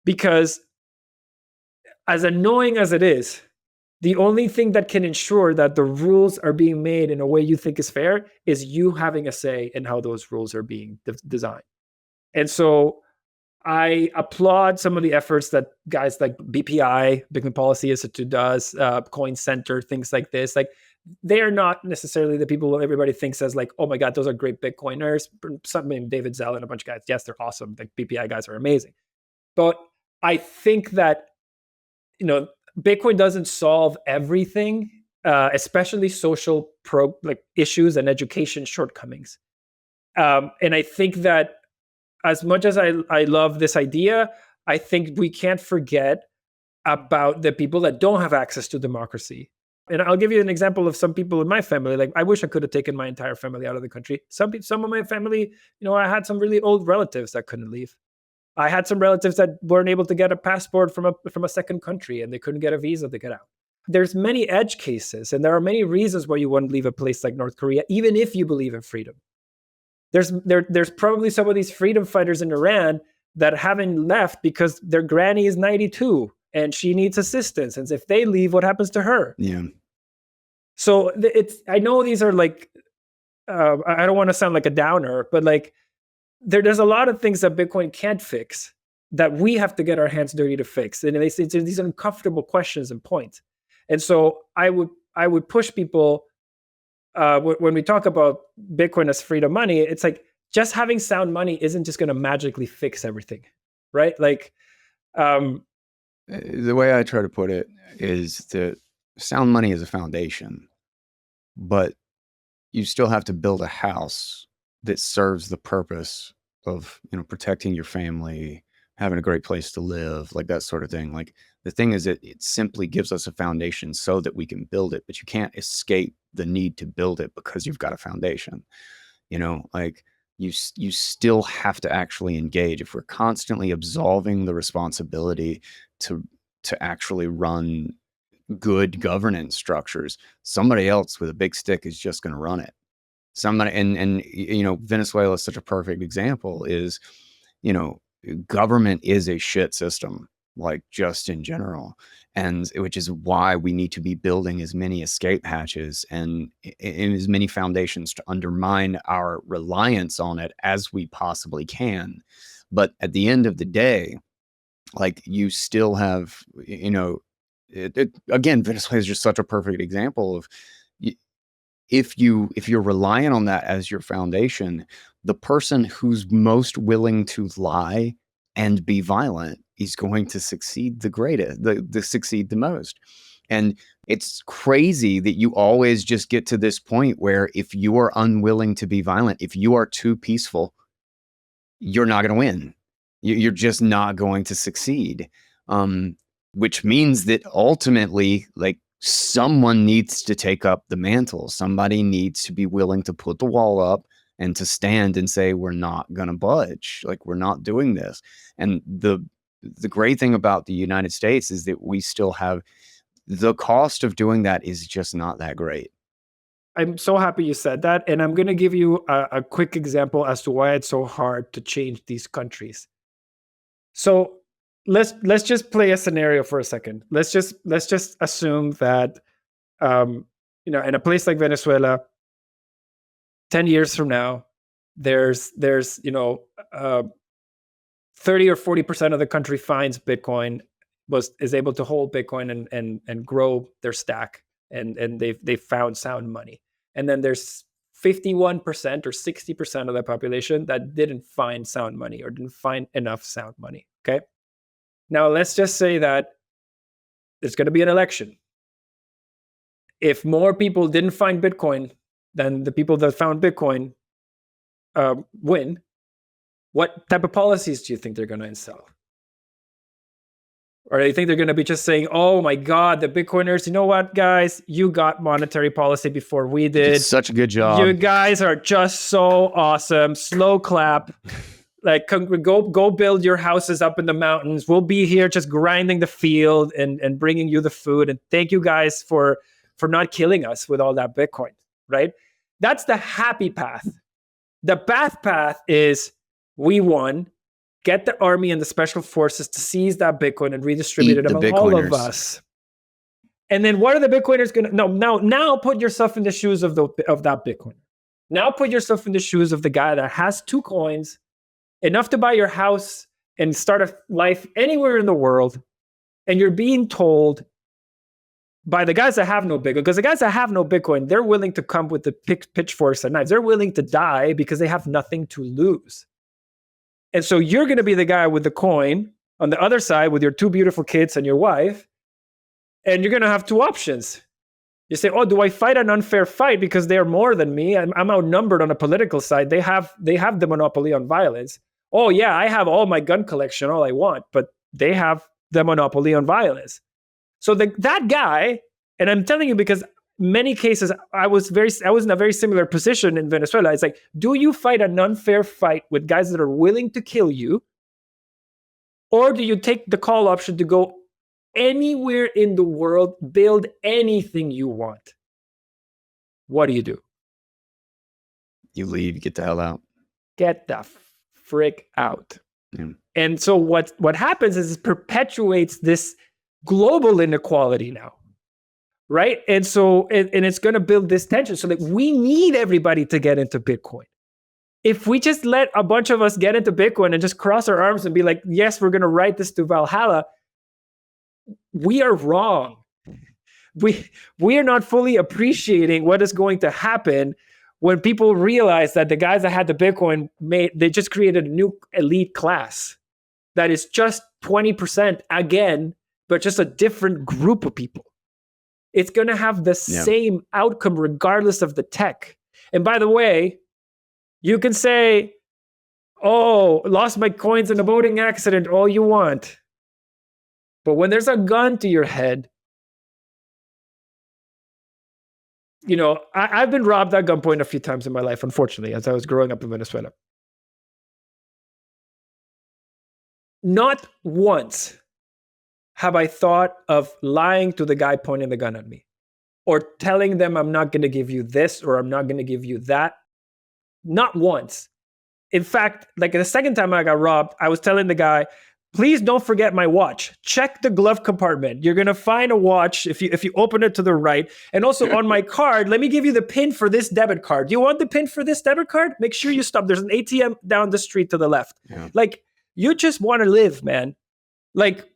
Because as annoying as it is, the only thing that can ensure that the rules are being made in a way you think is fair is you having a say in how those rules are being designed. And so I applaud some of the efforts that guys like BPI, Bitcoin Policy Institute does, Coin Center, things like this. Like they are not necessarily the people everybody thinks as like, oh my God, those are great Bitcoiners. Something David Zell and a bunch of guys. Yes, they're awesome. Like BPI guys are amazing. But I think that, you know, Bitcoin doesn't solve everything, especially social issues and education shortcomings. And I think that as much as I love this idea, I think we can't forget about the people that don't have access to democracy. And I'll give you an example of some people in my family. Like I wish I could have taken my entire family out of the country. Some of my family, you know, I had some really old relatives that couldn't leave. I had some relatives that weren't able to get a passport from a second country, and they couldn't get a visa to get out. There's many edge cases, and there are many reasons why you wouldn't leave a place like North Korea, even if you believe in freedom. There's probably some of these freedom fighters in Iran that haven't left because their granny is 92 and she needs assistance. And if they leave, what happens to her? Yeah. So I know these are like, I don't want to sound like a downer, but like there's a lot of things that Bitcoin can't fix that we have to get our hands dirty to fix. And it's these uncomfortable questions and points. And so I would push people when we talk about Bitcoin as freedom money, it's like just having sound money isn't just going to magically fix everything, right? Like the way I try to put it is that sound money is a foundation, but you still have to build a house that serves the purpose of, you know, protecting your family, having a great place to live, like that sort of thing. Like the thing is that it simply gives us a foundation so that we can build it, but you can't escape the need to build it because you've got a foundation. You know, like you still have to actually engage. If we're constantly absolving the responsibility to actually run good governance structures, somebody else with a big stick is just going to run it. Somebody, and you know, Venezuela is such a perfect example. Is, you know, government is a shit system, like just in general, and which is why we need to be building as many escape hatches and in as many foundations to undermine our reliance on it as we possibly can. But at the end of the day, like you still have, you know, again, Venezuela is just such a perfect example of, if you're relying on that as your foundation, the person who's most willing to lie and be violent is going to succeed the greatest, succeed the most. And it's crazy that you always just get to this point where if you are unwilling to be violent, if you are too peaceful, you're not going to win. You're just not going to succeed. Which means that ultimately, like, someone needs to take up the mantle. Somebody needs to be willing to put the wall up and to stand and say, we're not going to budge. Like, we're not doing this. And the great thing about the United States is that we still have the cost of doing that is just not that great. I'm so happy you said that. And I'm going to give you a quick example as to why it's so hard to change these countries. So let's just play a scenario for a second. Let's just assume that, in a place like Venezuela, 10 years from now, there's 30 or 40% of the country finds Bitcoin, is able to hold Bitcoin and grow their stack, and they've found sound money. And then there's 51% or 60% of the population that didn't find sound money or didn't find enough sound money. Okay. Now let's just say that there's going to be an election. If more people didn't find Bitcoin than the people that found Bitcoin win, what type of policies do you think they're going to install? Or do you think they're going to be just saying, oh my God, the Bitcoiners, you know what, guys? You got monetary policy before we did. You did such a good job. You guys are just so awesome. Slow clap. Like, go build your houses up in the mountains. We'll be here just grinding the field and bringing you the food. And thank you guys for not killing us with all that Bitcoin, right? That's the happy path. The bad path is we won. Get the army and the special forces to seize that Bitcoin and redistribute it among all of us. And then what are the Bitcoiners going to... Now put yourself in the shoes of that Bitcoiner. Now put yourself in the shoes of the guy that has 2 coins, enough to buy your house and start a life anywhere in the world. And you're being told by the guys that have no Bitcoin, because the guys that have no Bitcoin, they're willing to come with the pitchforks and knives. They're willing to die because they have nothing to lose. And so you're going to be the guy with the coin on the other side with your 2 beautiful kids and your wife. And you're going to have 2 options. You say, oh, do I fight an unfair fight because they're more than me? I'm outnumbered on a political side. They have the monopoly on violence. Oh, yeah, I have all my gun collection, all I want, but they have the monopoly on violence. So that guy, and I'm telling you because many cases, I was in a very similar position in Venezuela. It's like, do you fight an unfair fight with guys that are willing to kill you? Or do you take the call option to go anywhere in the world, build anything you want? What do? You leave, get the hell out. Get the frick out. Yeah. And so what happens is it perpetuates this global inequality now. Right. And so, and it's going to build this tension. So like, we need everybody to get into Bitcoin. If we just let a bunch of us get into Bitcoin and just cross our arms and be like, yes, we're going to write this to Valhalla, we are wrong. We are not fully appreciating what is going to happen when people realize that the guys that had the Bitcoin they just created a new elite class that is just 20% again, but just a different group of people. It's going to have the same outcome regardless of the tech. And by the way, you can say, oh, lost my coins in a boating accident, all you want. But when there's a gun to your head, I've been robbed at gunpoint a few times in my life, unfortunately, as I was growing up in Venezuela. Not once have I thought of lying to the guy pointing the gun at me or telling them I'm not going to give you this or I'm not going to give you that. Not once. In fact, like the second time I got robbed, I was telling the guy, please don't forget my watch. Check the glove compartment. You're going to find a watch if you open it to the right. And also on my card, let me give you the pin for this debit card. Do you want the pin for this debit card? Make sure you stop. There's an ATM down the street to the left. Yeah. Like, you just want to live, man. Like,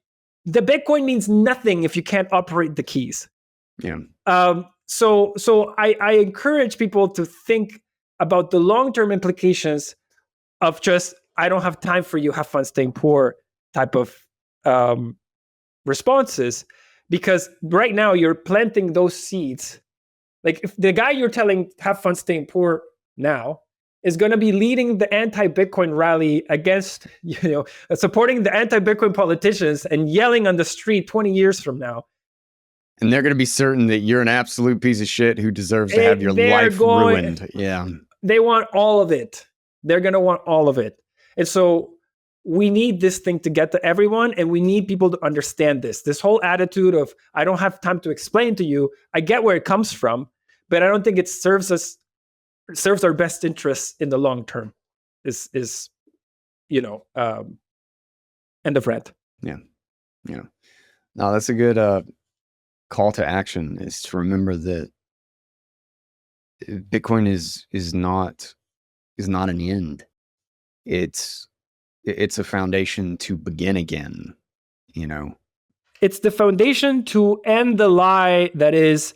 the Bitcoin means nothing if you can't operate the keys. Yeah. So I encourage people to think about the long-term implications of just, I don't have time for you, have fun staying poor type of responses. Because right now you're planting those seeds. Like, if the guy you're telling have fun staying poor now is going to be leading the anti-Bitcoin rally against, supporting the anti-Bitcoin politicians and yelling on the street 20 years from now. And they're going to be certain that you're an absolute piece of shit who deserves to have your life ruined. Yeah. they want all of it. They're going to want all of it. And so we need this thing to get to everyone, and we need people to understand this whole attitude of, I don't have time to explain to you. I get where it comes from, but I don't think it serves our best interests in the long term is end of rant. Yeah. No, that's a good call to action, is to remember that Bitcoin is not an end. It's a foundation to begin again, It's the foundation to end the lie that is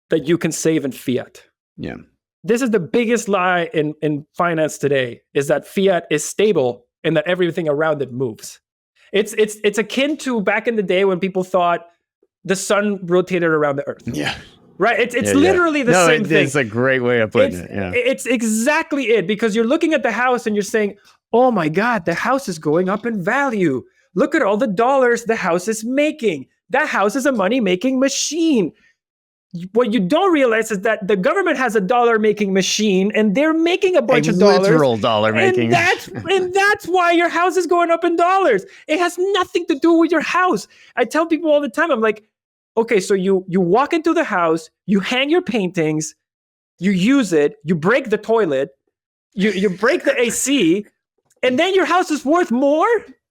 that you can save in fiat. Yeah. This is the biggest lie in finance today, is that fiat is stable and that everything around it moves. It's akin to back in the day when people thought the sun rotated around the earth. Yeah. Right? It's literally the same thing. It's a great way of putting it. Yeah. It's exactly it, because you're looking at the house and you're saying, oh my God, the house is going up in value. Look at all the dollars the house is making. That house is a money-making machine. What you don't realize is that the government has a dollar-making machine, and they're making a bunch of dollars. Literal dollar-making. And that's why your house is going up in dollars. It has nothing to do with your house. I tell people all the time, I'm like, okay, so you walk into the house, you hang your paintings, you use it, you break the toilet, you break the AC, and then your house is worth more?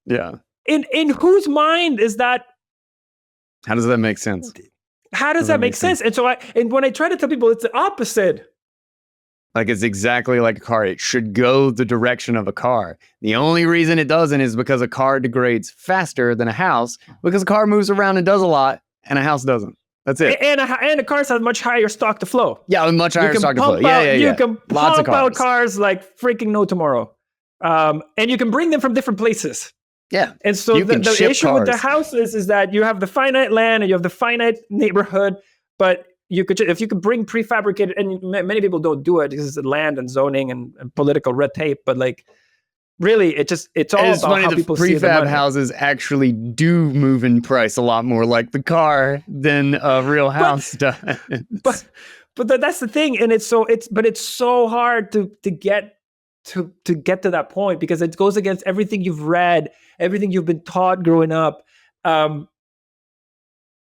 Yeah. In whose mind is that? How does that make sense? How does that make sense? And when I try to tell people, it's the opposite. Like, it's exactly like a car. It should go the direction of a car. The only reason it doesn't is because a car degrades faster than a house, because a car moves around and does a lot, and a house doesn't. That's it. And a cars have much higher stock to flow. Yeah, much higher stock to flow. You can pump out cars like freaking no tomorrow. And you can bring them from different places. Yeah. And so the issue with the houses is that you have the finite land and you have the finite neighborhood, but if you could bring prefabricated, and many people don't do it because it's land and zoning and political red tape, but like, really, it's all about how people see the money. Prefab houses actually do move in price a lot more like the car than a real house does. But that's the thing, and it's so hard to get to that point, because it goes against everything you've read, everything you've been taught growing up.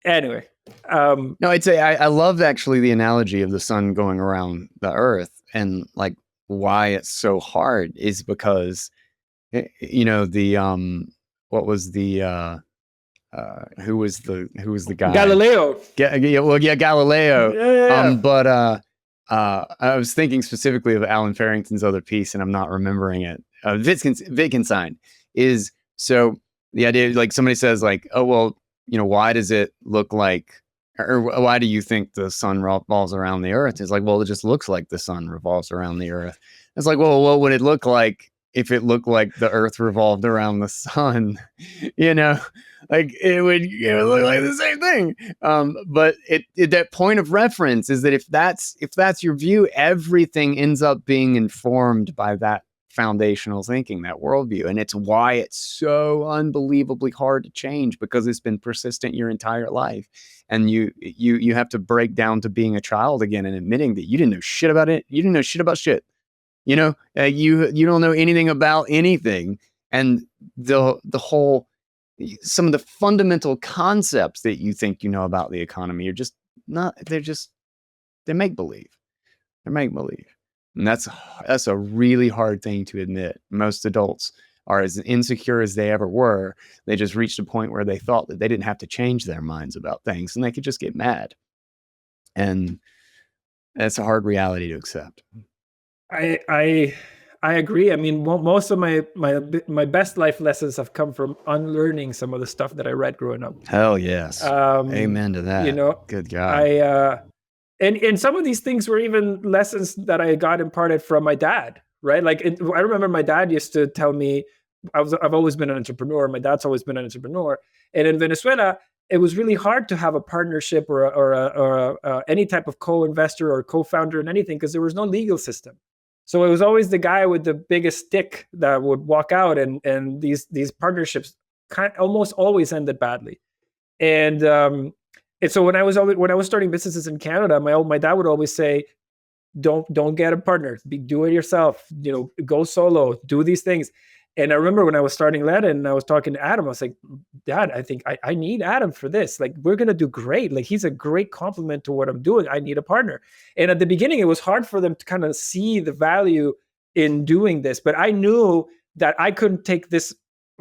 Anyway. No, I'd say I love actually the analogy of the sun going around the earth, and like why it's so hard is because, what was the who was the guy? Galileo. Galileo. Yeah. But I was thinking specifically of Alan Farrington's other piece, and I'm not remembering it. Wittgenstein is, so the idea, like somebody says like, oh, well, why does it look like, or why do you think the sun revolves around the earth? It's like, well, it just looks like the sun revolves around the earth. It's like, well, what would it look like if it looked like the earth revolved around the sun? Like it would look like the same thing. But that point of reference is that if that's your view, everything ends up being informed by that foundational thinking, that worldview. And it's why it's so unbelievably hard to change, because it's been persistent your entire life. And you have to break down to being a child again and admitting that you didn't know shit about it. You didn't know shit about shit. You don't know anything about anything. And the whole, some of the fundamental concepts that you think you know about the economy are just not, they're make-believe. They're make-believe. And that's a really hard thing to admit. Most adults are as insecure as they ever were. They just reached a point where they thought that they didn't have to change their minds about things, and they could just get mad. And that's a hard reality to accept. I agree. I mean, most of my best life lessons have come from unlearning some of the stuff that I read growing up. Hell yes. Amen to that. Good God. And some of these things were even lessons that I got imparted from my dad, right? Like, I remember my dad used to tell me, I've always been an entrepreneur. My dad's always been an entrepreneur. And in Venezuela, it was really hard to have a partnership or any type of co-investor or co-founder in anything, because there was no legal system. So it was always the guy with the biggest stick that would walk out, and these partnerships almost always ended badly. And so when I was starting businesses in Canada, my dad would always say, don't get a partner. Do it yourself. Go solo. Do these things. And I remember when I was starting Ledn and I was talking to Adam, I was like, Dad, I think I need Adam for this. Like, we're going to do great. Like, he's a great complement to what I'm doing. I need a partner. And at the beginning, it was hard for them to kind of see the value in doing this. But I knew that I couldn't take this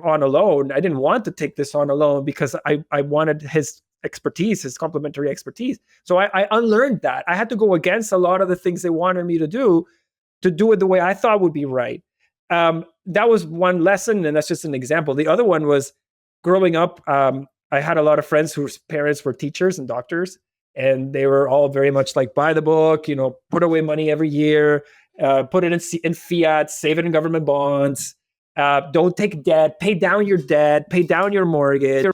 on alone. I didn't want to take this on alone because I wanted his expertise, his complementary expertise. So I unlearned that. I had to go against a lot of the things they wanted me to do it the way I thought would be right. That was one lesson, and that's just an example. The other one was growing up. I had a lot of friends whose parents were teachers and doctors, and they were all very much like, buy the book, put away money every year, put it in fiat, save it in government bonds, don't take debt, pay down your debt, pay down your mortgage.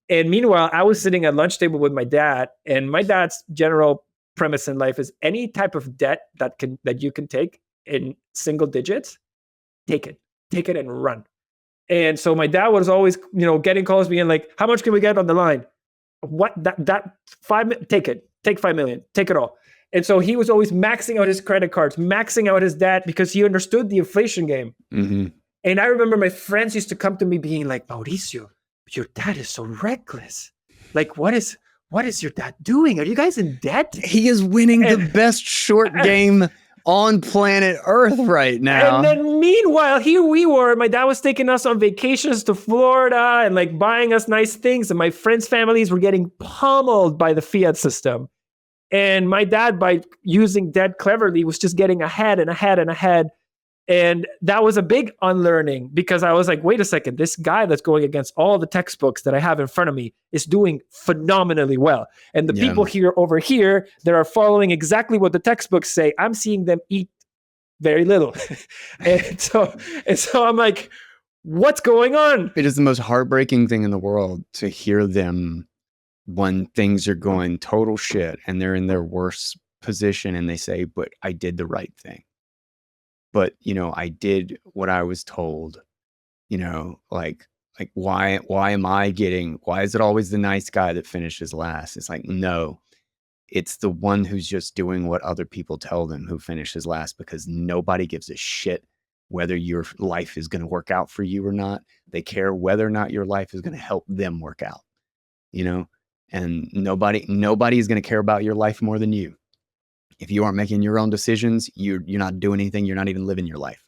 And meanwhile, I was sitting at lunch table with my dad, and my dad's general premise in life is any type of debt that you can take in single digits, take it and run. And so my dad was always, getting calls being like, how much can we get on the line? What that take 5 million, take it all. And so he was always maxing out his credit cards, maxing out his debt because he understood the inflation game. Mm-hmm. And I remember my friends used to come to me being like, Mauricio, your dad is so reckless. Like, what is your dad doing? Are you guys in debt? He is winning the best short game on planet Earth right now. And then meanwhile, here we were. My dad was taking us on vacations to Florida and like buying us nice things. And my friends' families were getting pummeled by the fiat system. And my dad, by using debt cleverly, was just getting ahead and ahead and ahead. And that was a big unlearning because I was like, wait a second, this guy that's going against all the textbooks that I have in front of me is doing phenomenally well. And the people over here that are following exactly what the textbooks say, I'm seeing them eat very little. and so I'm like, what's going on? It is the most heartbreaking thing in the world to hear them when things are going total shit and they're in their worst position and they say, but I did the right thing. But, I did what I was told, like why is it always the nice guy that finishes last? It's like, no, it's the one who's just doing what other people tell them who finishes last, because nobody gives a shit whether your life is going to work out for you or not. They care whether or not your life is going to help them work out, and nobody is going to care about your life more than you. If you aren't making your own decisions, you're not doing anything. You're not even living your life.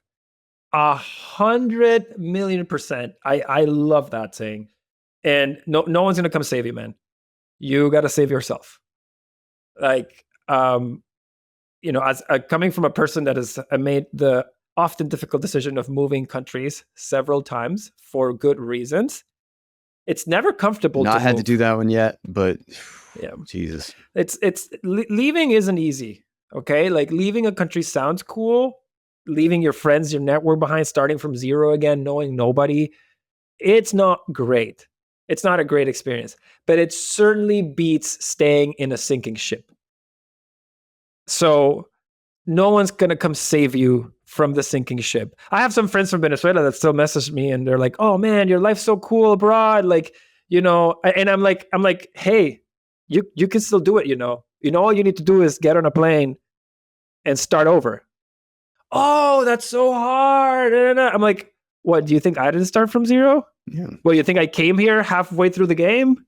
100,000,000%. I love that saying. And no one's going to come save you, man. You got to save yourself. Like, as coming from a person that has made the often difficult decision of moving countries several times for good reasons, it's never comfortable. Not had to do that one yet, but yeah, Jesus, it's leaving isn't easy. Okay, like leaving a country sounds cool. Leaving your friends, your network behind, starting from zero again, knowing nobody, it's not great. It's not a great experience, but it certainly beats staying in a sinking ship. So no one's gonna come save you from the sinking ship. I have some friends from Venezuela that still message me and they're like, "Oh man, your life's so cool abroad." Like, and I'm like, hey, you can still do it. All you need to do is get on a plane and start over. Oh, that's so hard. I'm like, what? Do you think I didn't start from zero? Yeah. Well, you think I came here halfway through the game?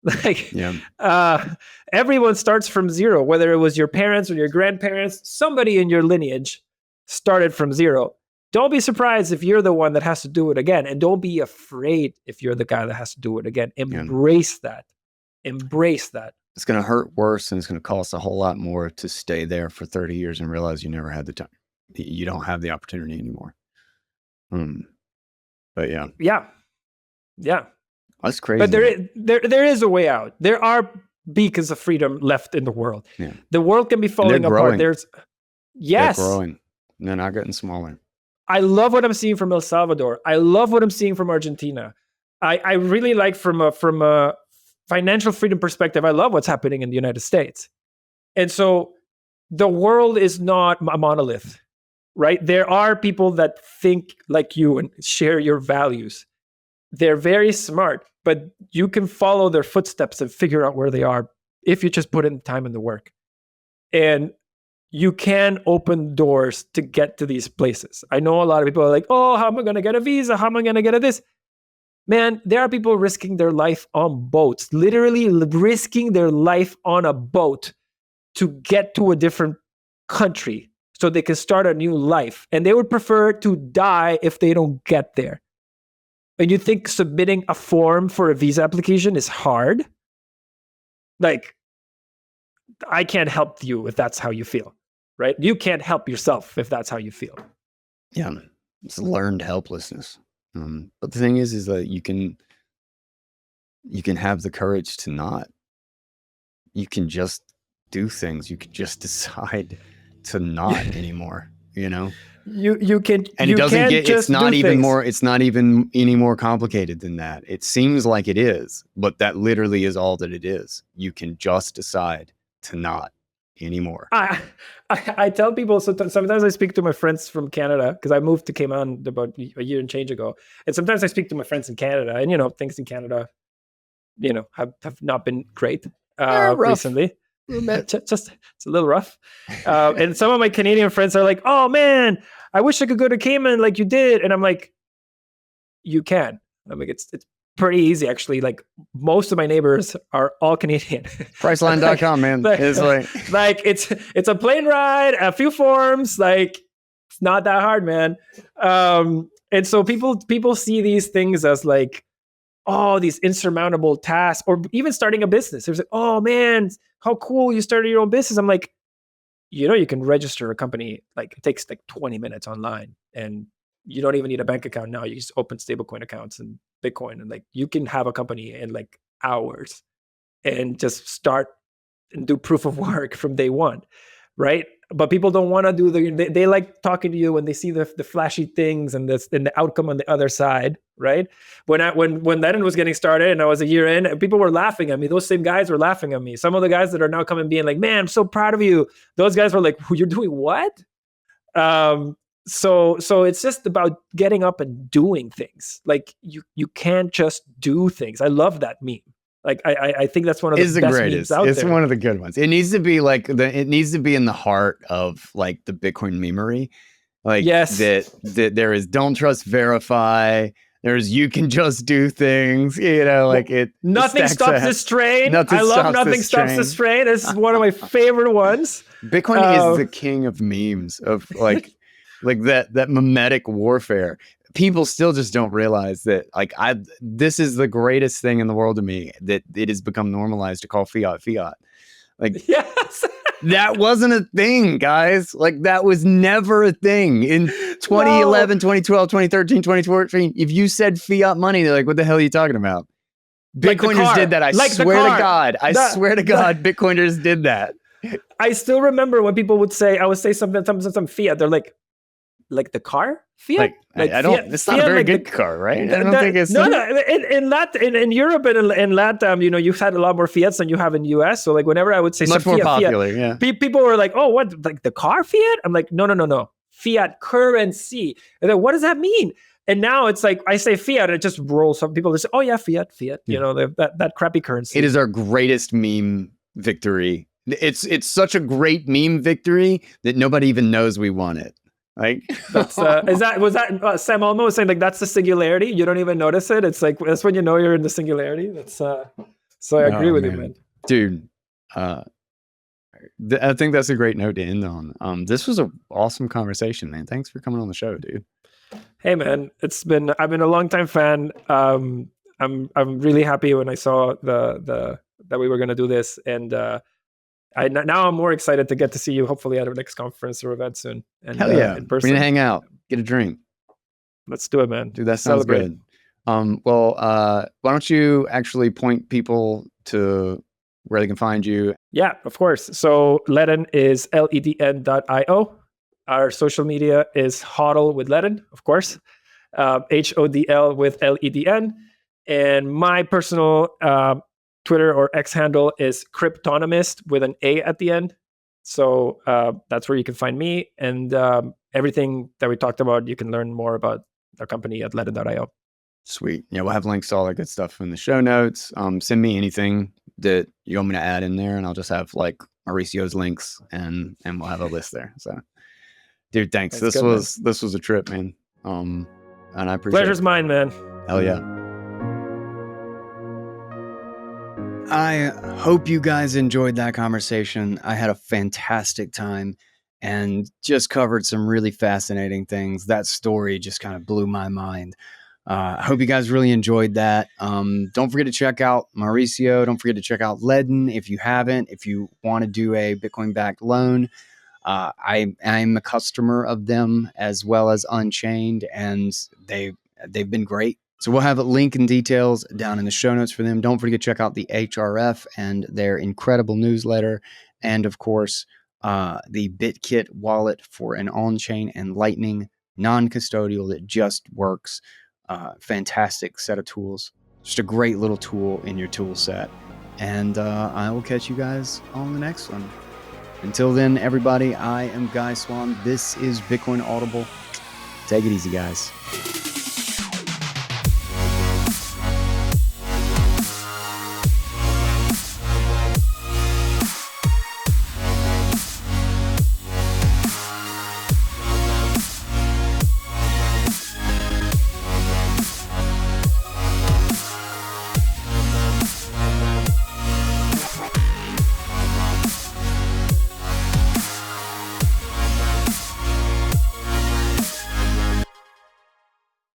Like, everyone starts from zero, whether it was your parents or your grandparents, somebody in your lineage started from zero. Don't be surprised if you're the one that has to do it again. And don't be afraid if you're the guy that has to do it again. Embrace that. Embrace that. It's going to hurt worse and it's going to cost a whole lot more to stay there for 30 years and realize you never had the time. You don't have the opportunity anymore. But yeah. Yeah. That's crazy. But there is a way out. There are beacons of freedom left in the world. Yeah. The world can be falling apart. They're growing. They're not getting smaller. I love what I'm seeing from El Salvador. I love what I'm seeing from Argentina. I really like from a financial freedom perspective, I love what's happening in the United States. And so the world is not a monolith, right? There are people that think like you and share your values. They're very smart, but you can follow their footsteps and figure out where they are if you just put in the time and the work. And you can open doors to get to these places. I know a lot of people are like, oh, how am I going to get a visa? How am I going to get a this? Man, there are people risking their life on boats, literally risking their life on a boat to get to a different country so they can start a new life. And they would prefer to die if they don't get there. And you think submitting a form for a visa application is hard? Like, I can't help you if that's how you feel, right? You can't help yourself if that's how you feel. Yeah, it's learned helplessness. But the thing is that you can have the courage to not. You can just do things. You can just decide to not anymore. You know, you can, and you it doesn't can't get. just It's not do even things. more. It's not even any more complicated than that. It seems like it is, but that literally is all that it is. You can just decide to not anymore. I tell people, sometimes I speak to my friends from Canada because I moved to Cayman about a year and change ago. And sometimes I speak to my friends in Canada, and, you know, things in Canada, you know, have not been great recently. Just it's a little rough. And some of my Canadian friends are like, oh man, I wish I could go to Cayman like you did. And I'm like, you can. I'm like, it's pretty easy, actually. Like, most of my neighbors are all Canadian. Priceline.com, man. It's like it's a plane ride, a few forms. Like, it's not that hard, man. And so people see these things as like, oh, these insurmountable tasks, or even starting a business. There's like, oh man, how cool, you started your own business. I'm like, you know, you can register a company. Like, it takes like 20 minutes online, and you don't even need a bank account now. You just open stablecoin accounts and Bitcoin, and like, you can have a company in like hours and just start and do proof of work from day one, right? But people don't want to do they like talking to you when they see the flashy things and the outcome on the other side, right? When Ledn was getting started and I was a year in, people were laughing at me. Those same guys were laughing at me. Some of the guys that are now coming being like, man, I'm so proud of you. Those guys were like, you're doing what? So it's just about getting up and doing things. Like, you can't just do things. I love that meme. Like, I think that's one of the best memes out there. It's one of the good ones. It needs to be like it needs to be in the heart of like the Bitcoin memery. Like, yes, that there is don't trust, verify. There's you can just do things. You know, like it. Nothing stops this train. I love nothing stops this train. It's one of my favorite ones. Bitcoin is the king of memes, of like that mimetic warfare. People still just don't realize that, like, this is the greatest thing in the world to me, that it has become normalized to call fiat. Like, yes, that wasn't a thing, guys. Like, that was never a thing in 2011, 2012, 2013, 2014. If you said fiat money, they're like, what the hell are you talking about? Bitcoiners did that. I swear to God. Bitcoiners did that. I still remember when people would say, I would say some fiat. They're like the car fiat. Like I don't. Fiat, it's not a very like good car, right? I don't think it's no. In Europe and in LATAM, you know, you've had a lot more fiats than you have in US. So like, whenever I would say much more popular, yeah, people were like, oh, what, like the car fiat? I'm like, no, fiat currency. And then, what does that mean? And now it's like, I say fiat, and it just rolls. Some people just say, oh yeah, fiat. Yeah. You know, that crappy currency. It is our greatest meme victory. It's such a great meme victory that nobody even knows we won it. Like, was that Sam Almo was saying, like, that's the singularity? You don't even notice it. It's like, that's when you know you're in the singularity. That's so I agree with you, man. Dude, I think that's a great note to end on. This was an awesome conversation, man. Thanks for coming on the show, dude. Hey, man, I've been a long time fan. I'm really happy when I saw that we were gonna do this, and now I'm more excited to get to see you, hopefully at our next conference or event soon. And, hell yeah, in person. We're gonna hang out, get a drink. Let's do it, man. Dude, that sounds good. Well, why don't you actually point people to where they can find you? Yeah, of course. So Ledn is ledn.io. Our social media is hodl with Ledn, of course. HODL with LEDN. And my personal Twitter or X handle is Cryptonomist with an A at the end. So that's where you can find me. And everything that we talked about, you can learn more about our company at ledn.io. Sweet. Yeah, we'll have links to all that good stuff in the show notes. Send me anything that you want me to add in there, and I'll just have like Mauricio's links, and we'll have a list there. So, dude, thanks. That's This good, was a trip, man. And I appreciate Pleasure's it. mine, man. Hell yeah. I hope you guys enjoyed that conversation. I had a fantastic time and just covered some really fascinating things. That story just kind of blew my mind. I hope you guys really enjoyed that. Don't forget to check out Mauricio. Don't forget to check out Ledn if you haven't. If you want to do a Bitcoin-backed loan, I'm a customer of them as well as Unchained, and they've been great. So we'll have a link and details down in the show notes for them. Don't forget to check out the HRF and their incredible newsletter, and of course, the BitKit wallet for an on-chain and Lightning non-custodial that just works. Fantastic set of tools. Just a great little tool in your tool set. And I will catch you guys on the next one. Until then, everybody, I am Guy Swan. This is Bitcoin Audible. Take it easy, guys.